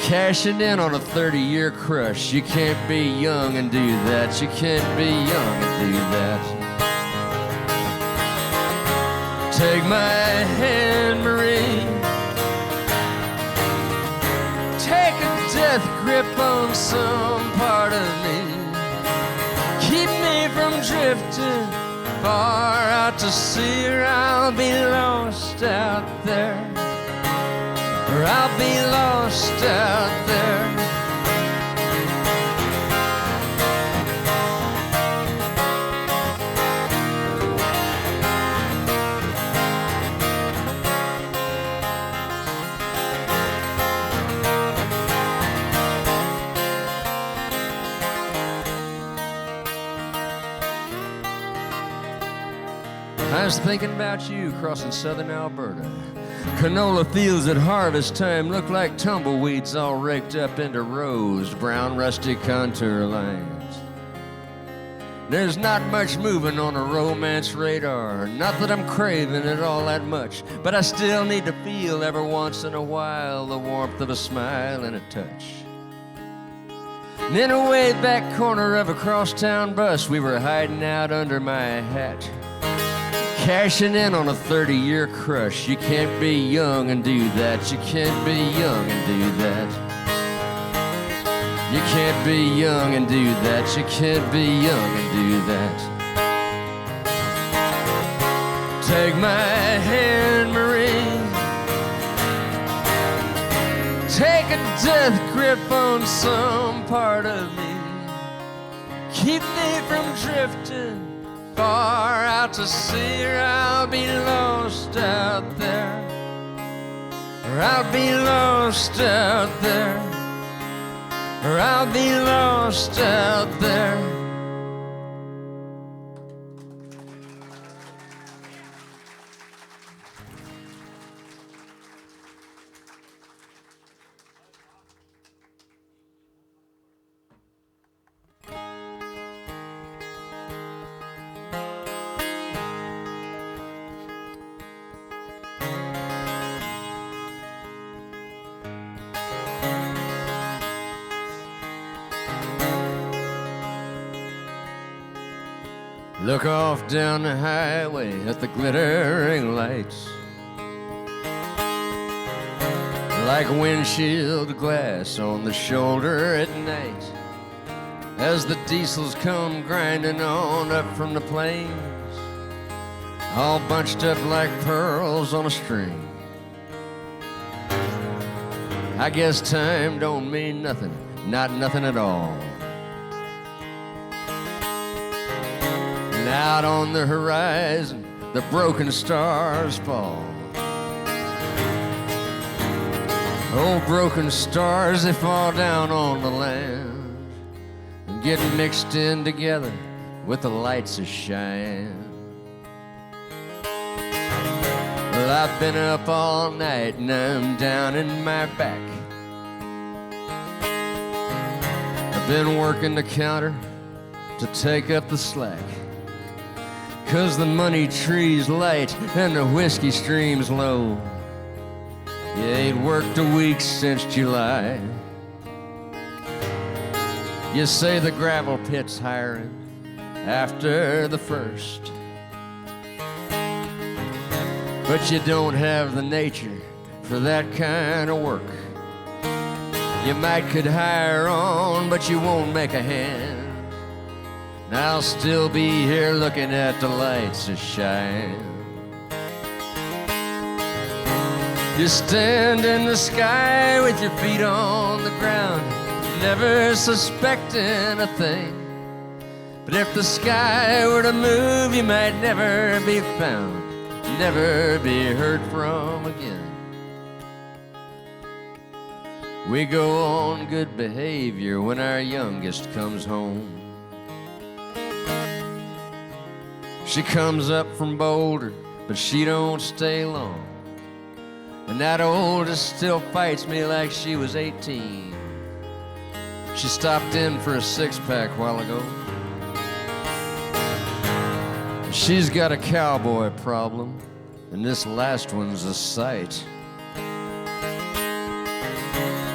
Speaker 1: cashing in on a 30-year crush. You can't be young and do that. You can't be young and do that. Take my hand, Marie. Take a death grip on some part of me. drifting far out to sea, or I'll be lost out there, or I'll be lost out there. I was thinking about you crossing southern Alberta. Canola fields at harvest time look like tumbleweeds all raked up into rows, brown rusty contour lines. There's not much moving on a romance radar, not that I'm craving it all that much, but I still need to feel every once in a while the warmth of a smile and a touch. And in a way back corner of a crosstown bus, we were hiding out under my hat, cashing in on a 30-year crush. You can't be young and do that. You can't be young and do that. You can't be young and do that. You can't be young and do that. Take my hand, Marie. Take a death grip on some part of me. Keep me from drifting far out to sea, or I'll be lost out there, or I'll be lost out there, or I'll be lost out there. Look off down the highway at the glittering lights, like windshield glass on the shoulder at night, as the diesels come grinding on up from the plains, all bunched up like pearls on a string. I guess time don't mean nothing, not nothing at all. And out on the horizon, the broken stars fall. Oh, broken stars, they fall down on the land and get mixed in together with the lights that shine. Well, I've been up all night and I'm down in my back. I've been working the counter to take up the slack, 'cause the money tree's light and the whiskey stream's low. You ain't worked a week since July. You say the gravel pit's hiring after the first, but you don't have the nature for that kind of work. You might could hire on, but you won't make a hand. And I'll still be here looking at the lights that shine. You stand in the sky with your feet on the ground, never suspecting a thing. But if the sky were to move, you might never be found, never be heard from again. We go on good behavior when our youngest comes home. She comes up from Boulder, but she don't stay long. And that oldest still fights me like she was 18. She stopped in for a six-pack a while ago. She's got a cowboy problem, and this last one's a sight.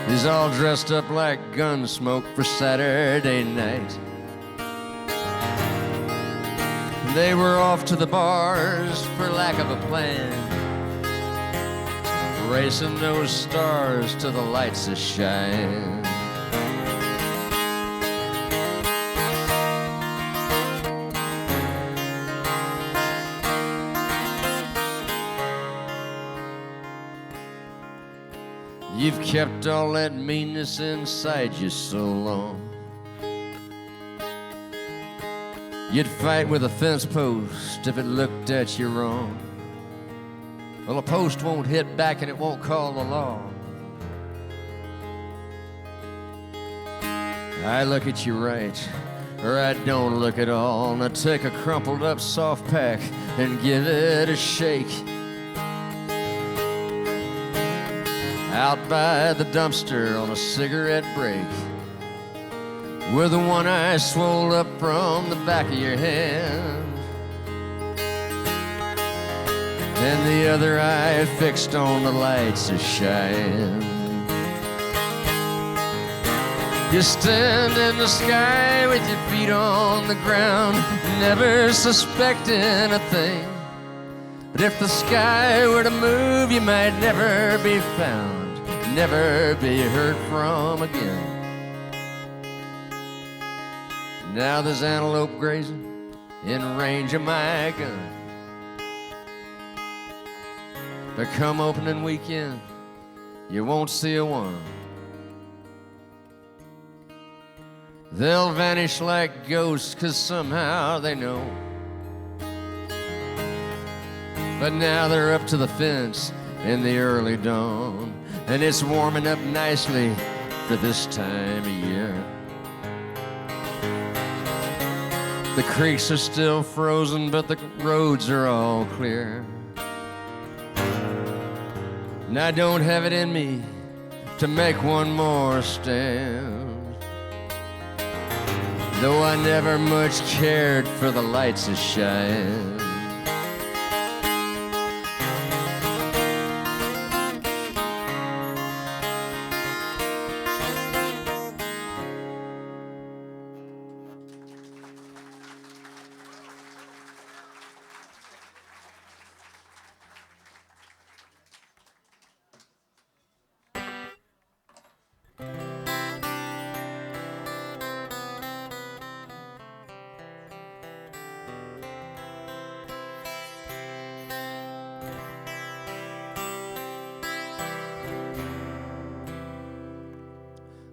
Speaker 1: He's all dressed up like Gunsmoke for Saturday night. And they were off to the bars for lack of a plan, racing those stars to the lights that shine. You've kept all that meanness inside you so long. You'd fight with a fence post if it looked at you wrong. Well, a post won't hit back and it won't call the law. I look at you right, or I don't look at all. Now take a crumpled up soft pack and give it a shake. Out by the dumpster on a cigarette break, with the one eye swole up from the back of your hand, and the other eye fixed on the lights of Cheyenne. You stand in the sky with your feet on the ground, never suspecting a thing. But if the sky were to move, you might never be found, never be heard from again. Now there's antelope grazing in range of my gun, but come opening weekend, you won't see a one. They'll vanish like ghosts, 'cause somehow they know. But now they're up to the fence in the early dawn, and it's warming up nicely for this time of year. The creeks are still frozen, but the roads are all clear. And I don't have it in me to make one more stand, though I never much cared for the lights of Cheyenne.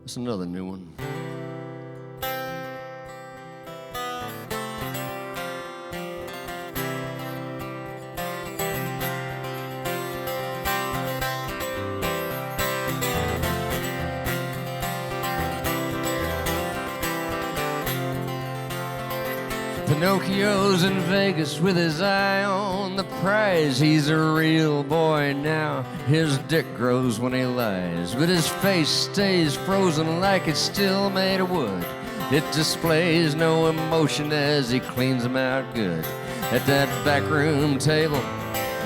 Speaker 1: That's another new one. Pinocchio's in Vegas with his eye on the prize. He's a real boy now. His dick grows when he lies, but his face stays frozen like it's still made of wood. It displays no emotion as he cleans them out good. At that backroom table,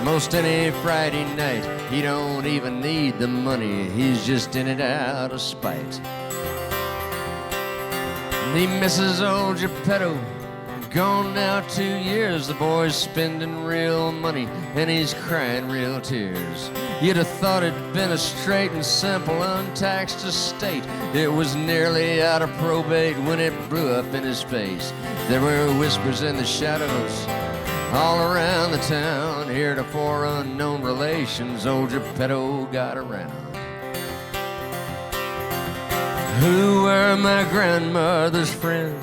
Speaker 1: most any Friday night, he don't even need the money. He's just in it out of spite. And he misses old Geppetto, gone now 2 years. The boy's spending real money and he's crying real tears. You'd have thought it'd been a straight and simple untaxed estate. It was nearly out of probate when it blew up in his face. There were whispers in the shadows all around the town. Heretofore unknown relations old Geppetto got around. Who were my grandmother's friends?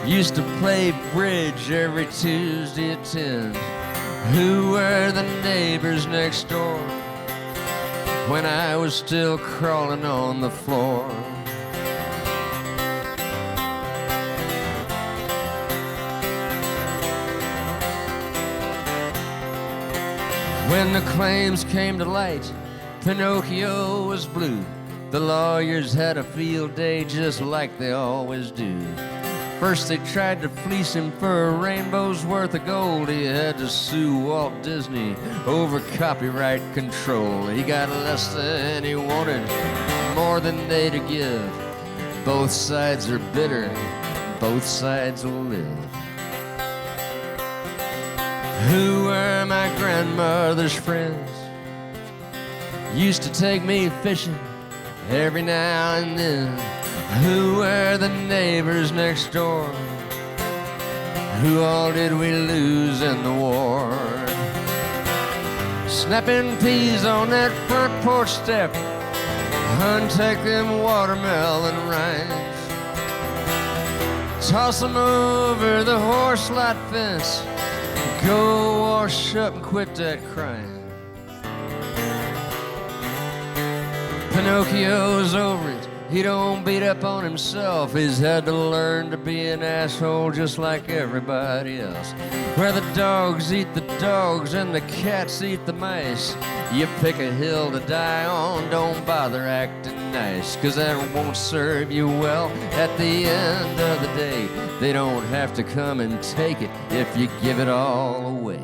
Speaker 1: Used to play bridge every Tuesday at 10. Who were the neighbors next door when I was still crawling on the floor? When the claims came to light, Pinocchio was blue. The lawyers had a field day just like they always do. First they tried to fleece him for a rainbow's worth of gold. He had to sue Walt Disney over copyright control. He got less than he wanted, more than they'd give. Both sides are bitter, both sides will live. Who were my grandmother's friends? Used to take me fishing every now and then. Who were the neighbors next door? Who all did we lose in the war? snapping peas on that front porch step, untake them watermelon rinds, toss them over the horse lot fence, go wash up and quit that crying. Pinocchio's over it, he don't beat up on himself. He's had to learn to be an asshole just like everybody else. Where the dogs eat the dogs and the cats eat the mice, you pick a hill to die on, don't bother acting nice, 'cause that won't serve you well at the end of the day. They don't have to come and take it if you give it all away.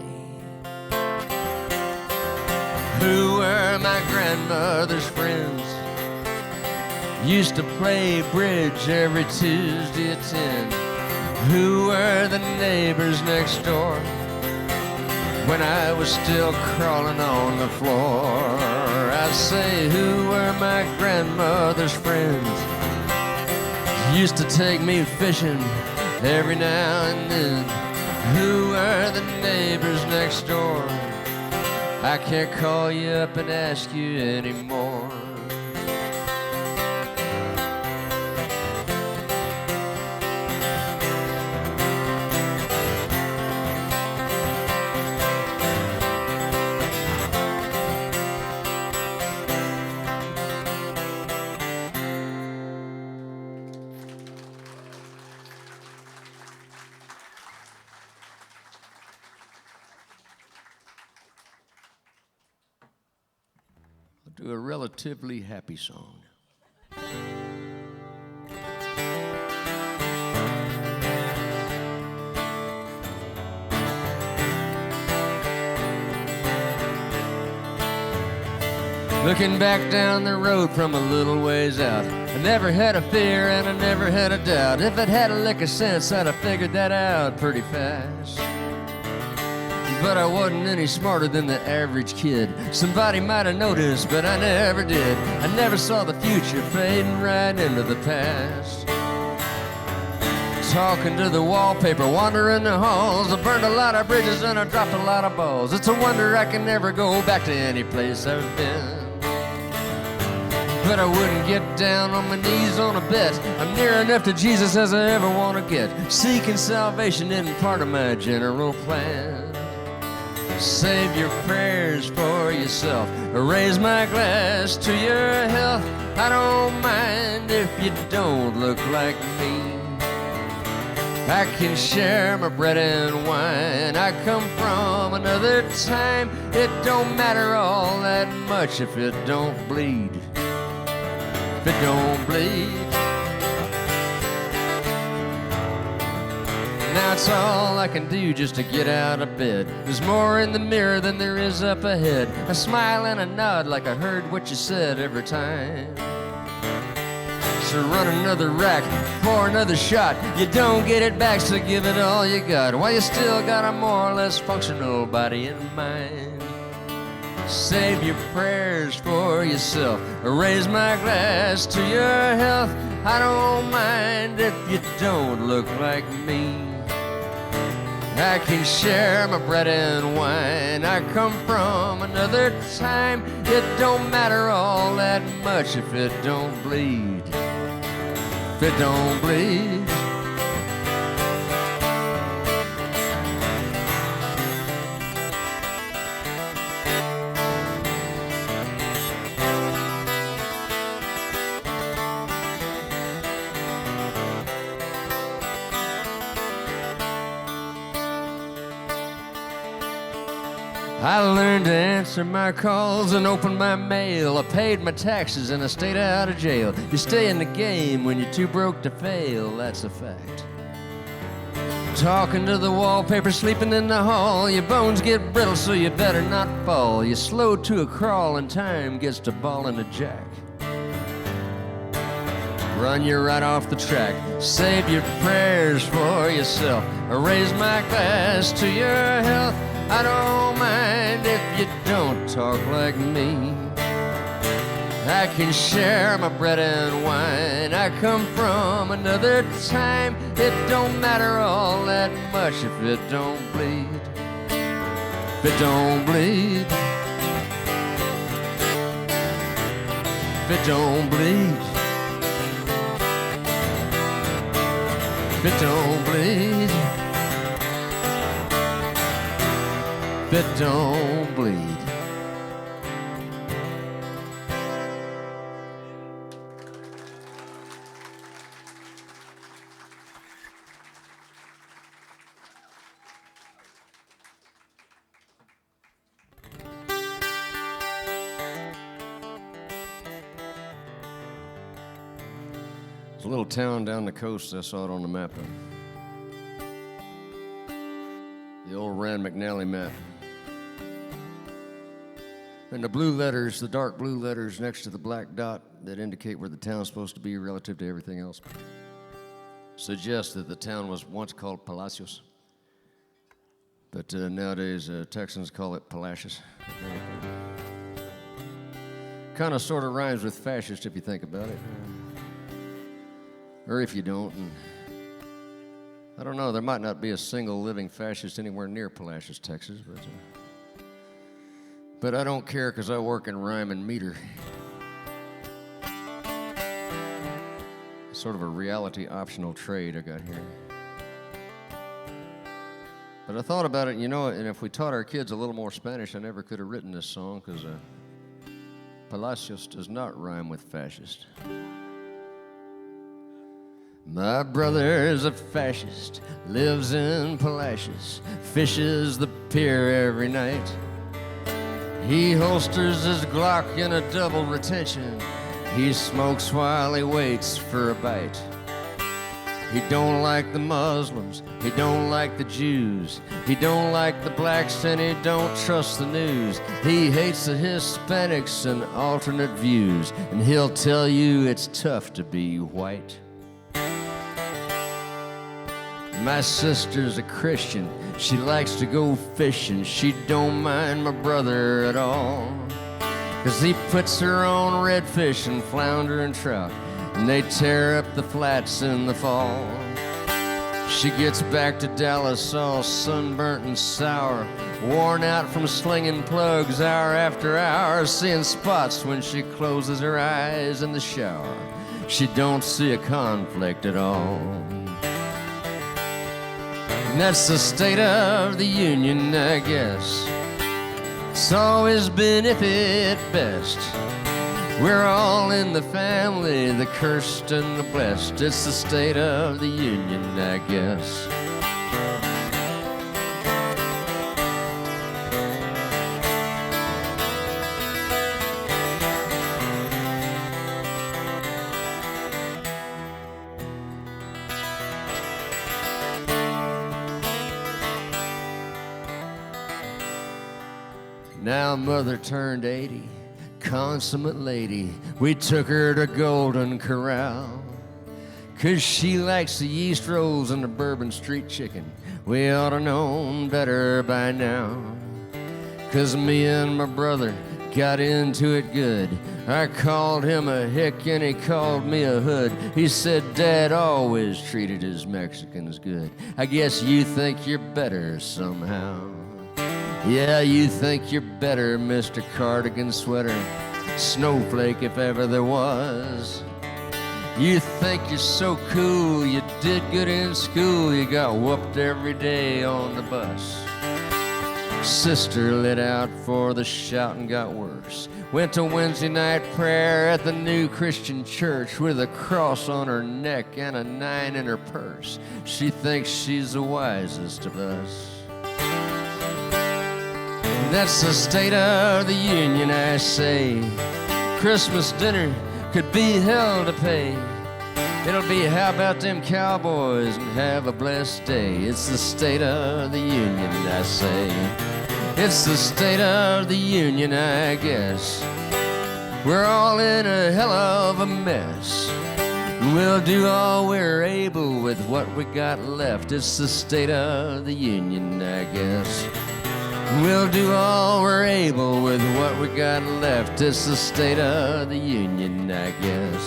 Speaker 1: Who were my grandmother's friends? Used to play bridge every Tuesday at 10. Who were the neighbors next door when I was still crawling on the floor? I say, who were my grandmother's friends? Used to take me fishing every now and then. Who were the neighbors next door? I can't call you up and ask you anymore. To a relatively happy song. Looking back down the road from a little ways out, I never had a fear and I never had a doubt. If I'd had a lick of sense, I'd have figured that out pretty fast. But I wasn't any smarter than the average kid. Somebody might have noticed, but I never did. I never saw the future fading right into the past. Talking to the wallpaper, wandering the halls. I burned a lot of bridges and I dropped a lot of balls. It's a wonder I can never go back to any place I've been. But I wouldn't get down on my knees on a bet. I'm near enough to Jesus as I ever want to get. Seeking salvation isn't part of my general plan. Save your prayers for yourself. Raise my glass to your health. I don't mind if you don't look like me. I can share my bread and wine. I come from another time. It don't matter all that much if it don't bleed. If it don't bleed. Now it's all I can do just to get out of bed. There's more in the mirror than there is up ahead. I smile and I nod like I heard what you said every time. So run another rack, pour another shot. You don't get it back, so give it all you got. While you still got a more or less functional body and mind. Save your prayers for yourself. Raise my glass to your health. I don't mind if you don't look like me. I can share my bread and wine. I come from another time. It don't matter all that much if it don't bleed. If it don't bleed. I learned to answer my calls and open my mail. I paid my taxes and I stayed out of jail. You stay in the game when you're too broke to fail, that's a fact. Talking to the wallpaper, sleeping in the hall. Your bones get brittle, so you better not fall. You're slow to a crawl and time gets to balling a jack. Run you right off the track. Save your prayers for yourself. Raise my glass to your health. I don't mind if you don't talk like me. I can share my bread and wine. I come from another time. It don't matter all that much if it don't bleed. If it don't bleed. if it don't bleed. If it don't bleed. If it don't bleed. There's a little town down the coast. I saw it on the map. The old Rand McNally map. And the blue letters, the dark blue letters next to the black dot that indicate where the town's supposed to be relative to everything else, suggest that the town was once called Palacios. But nowadays, Texans call it Palacios. Kind of sort of rhymes with fascist if you think about it. Or if you don't. And I don't know, there might not be a single living fascist anywhere near Palacios, Texas, but I don't care because I work in rhyme and meter. Sort of a reality optional trade I got here. But I thought about it, you know, and if we taught our kids a little more Spanish, I never could have written this song because Palacios does not rhyme with fascist. My brother is a fascist, lives in Palacios, fishes the pier every night. He holsters his Glock in a double retention. He smokes while he waits for a bite. He don't like the Muslims, he don't like the Jews, he don't like the blacks and he don't trust the news. He hates the Hispanics and alternate views, and he'll tell you it's tough to be white. My sister's a Christian, she likes to go fishing. She don't mind my brother at all, 'cause he puts her on redfish and flounder and trout, and they tear up the flats in the fall. She gets back to Dallas all sunburnt and sour, worn out from slinging plugs hour after hour, seeing spots when she closes her eyes in the shower. She don't see a conflict at all. And that's the state of the union, I guess. It's always been if it best. We're all in the family, the cursed and the blessed. It's the state of the union, I guess. Now mother turned 80, consummate lady. We took her to Golden Corral, 'cause she likes the yeast rolls and the Bourbon Street chicken. We oughta known better by now, 'cause me and my brother got into it good. I called him a hick and he called me a hood. He said Dad always treated his Mexicans good. I guess you think you're better somehow. Yeah, you think you're better, Mr. Cardigan Sweater, snowflake if ever there was. You think you're so cool, you did good in school, you got whooped every day on the bus. Sister lit out for the shouting got worse. Went to Wednesday night prayer at the New Christian Church with a cross on her neck and a 9 in her purse. She thinks she's the wisest of us. That's the state of the union, I say. Christmas dinner could be hell to pay. It'll be how about them cowboys and have a blessed day. It's the state of the union, I say. It's the state of the union, I guess. We're all in a hell of a mess. We'll do all we're able with what we got left. It's the state of the union, I guess. We'll do all we're able with what we got left. It's the state of the union, I guess.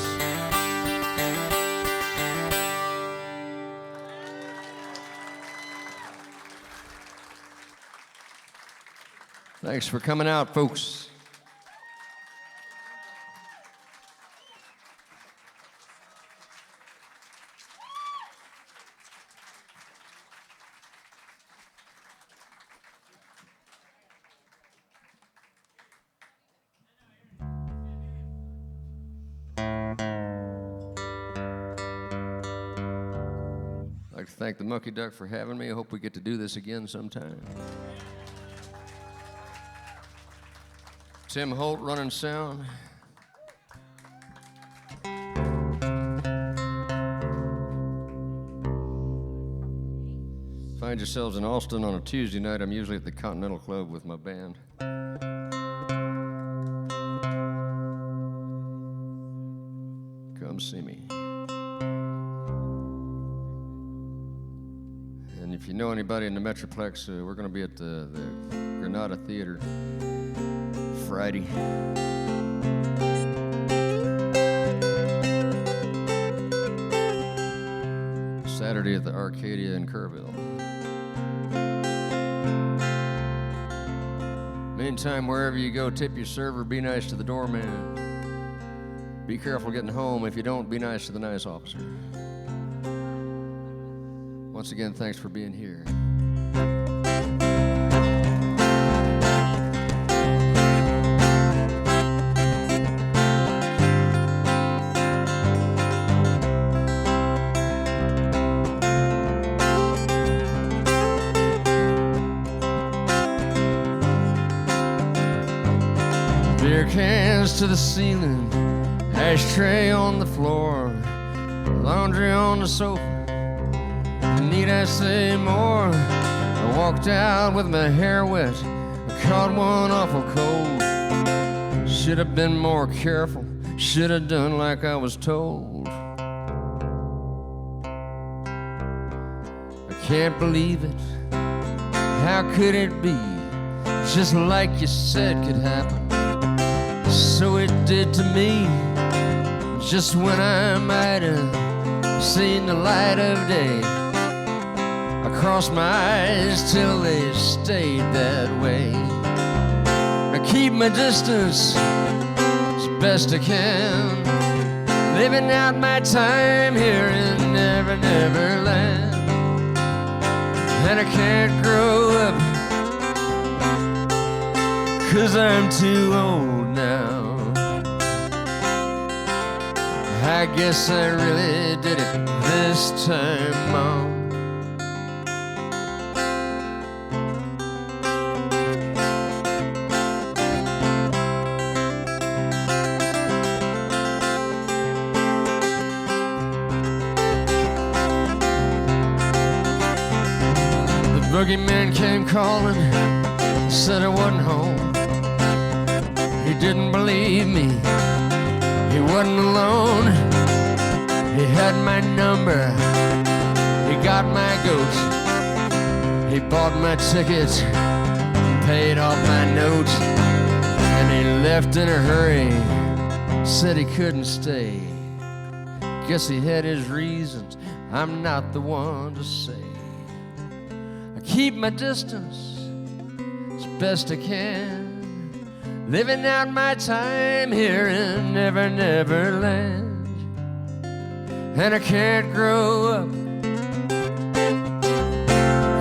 Speaker 1: Thanks for coming out, folks. thank the Mucky Duck for having me. I hope we get to do this again sometime. Tim Holt running sound. Find yourselves in Austin on a Tuesday night. I'm usually at the Continental Club with my band. Come see me. And if you know anybody in the Metroplex, we're going to be at the Granada Theater Friday. Saturday at the Arcadia in Kerrville. Meantime, wherever you go, tip your server, be nice to the doorman. Be careful getting home. If you don't, be nice to the nice officer. Once again, thanks for being here. Beer cans to the ceiling, ashtray on the floor, laundry on the sofa. Need I say more? I walked out with my hair wet, I caught one awful cold. Should have been more careful, should have done like I was told. I can't believe it, how could it be? Just like you said could happen. So it did to me, just when I might have seen the light of day. I crossed my eyes till they stayed that way. I keep my distance as best I can, living out my time here in Never Never Land. And I can't grow up, 'cause I'm too old now. I guess I really did it this time, Mom. The boogeyman came calling, said I wasn't home. He didn't believe me, he wasn't alone. He had my number, he got my goat. He bought my tickets, paid off my notes, and he left in a hurry, said he couldn't stay. Guess he had his reasons, I'm not the one to say. I keep my distance as best I can, living out my time here in Never Never Land. And I can't grow up,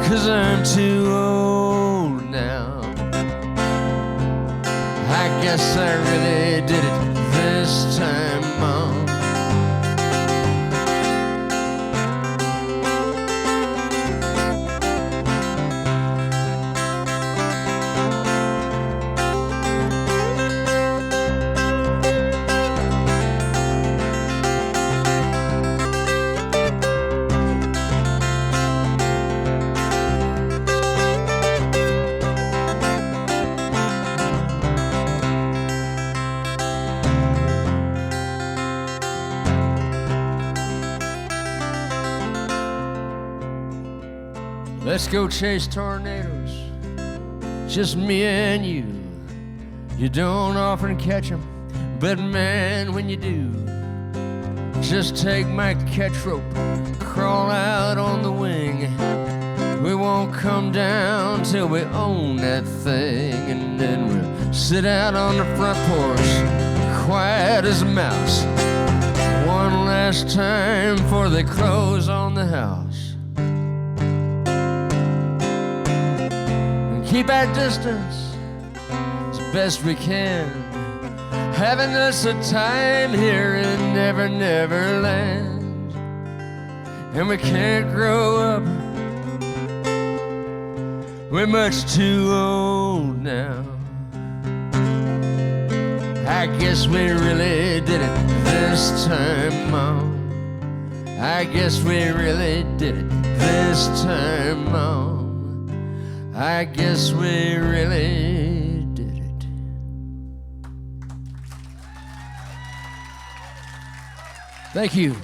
Speaker 1: 'cause I'm too old now. I guess I really did it this time, Mom. Let's go chase tornadoes, just me and you. You don't often catch them, but man, when you do, just take my catch rope, crawl out on the wing. We won't come down till we own that thing, and then we'll sit out on the front porch, quiet as a mouse. One last time before they close on the house. Keep our distance as best we can, having us a time here in Never Never Land. and we can't grow up. We're much too old now. I guess we really did it this time, Mom. I guess we really did it this time, Mom. I guess we really did it. Thank you.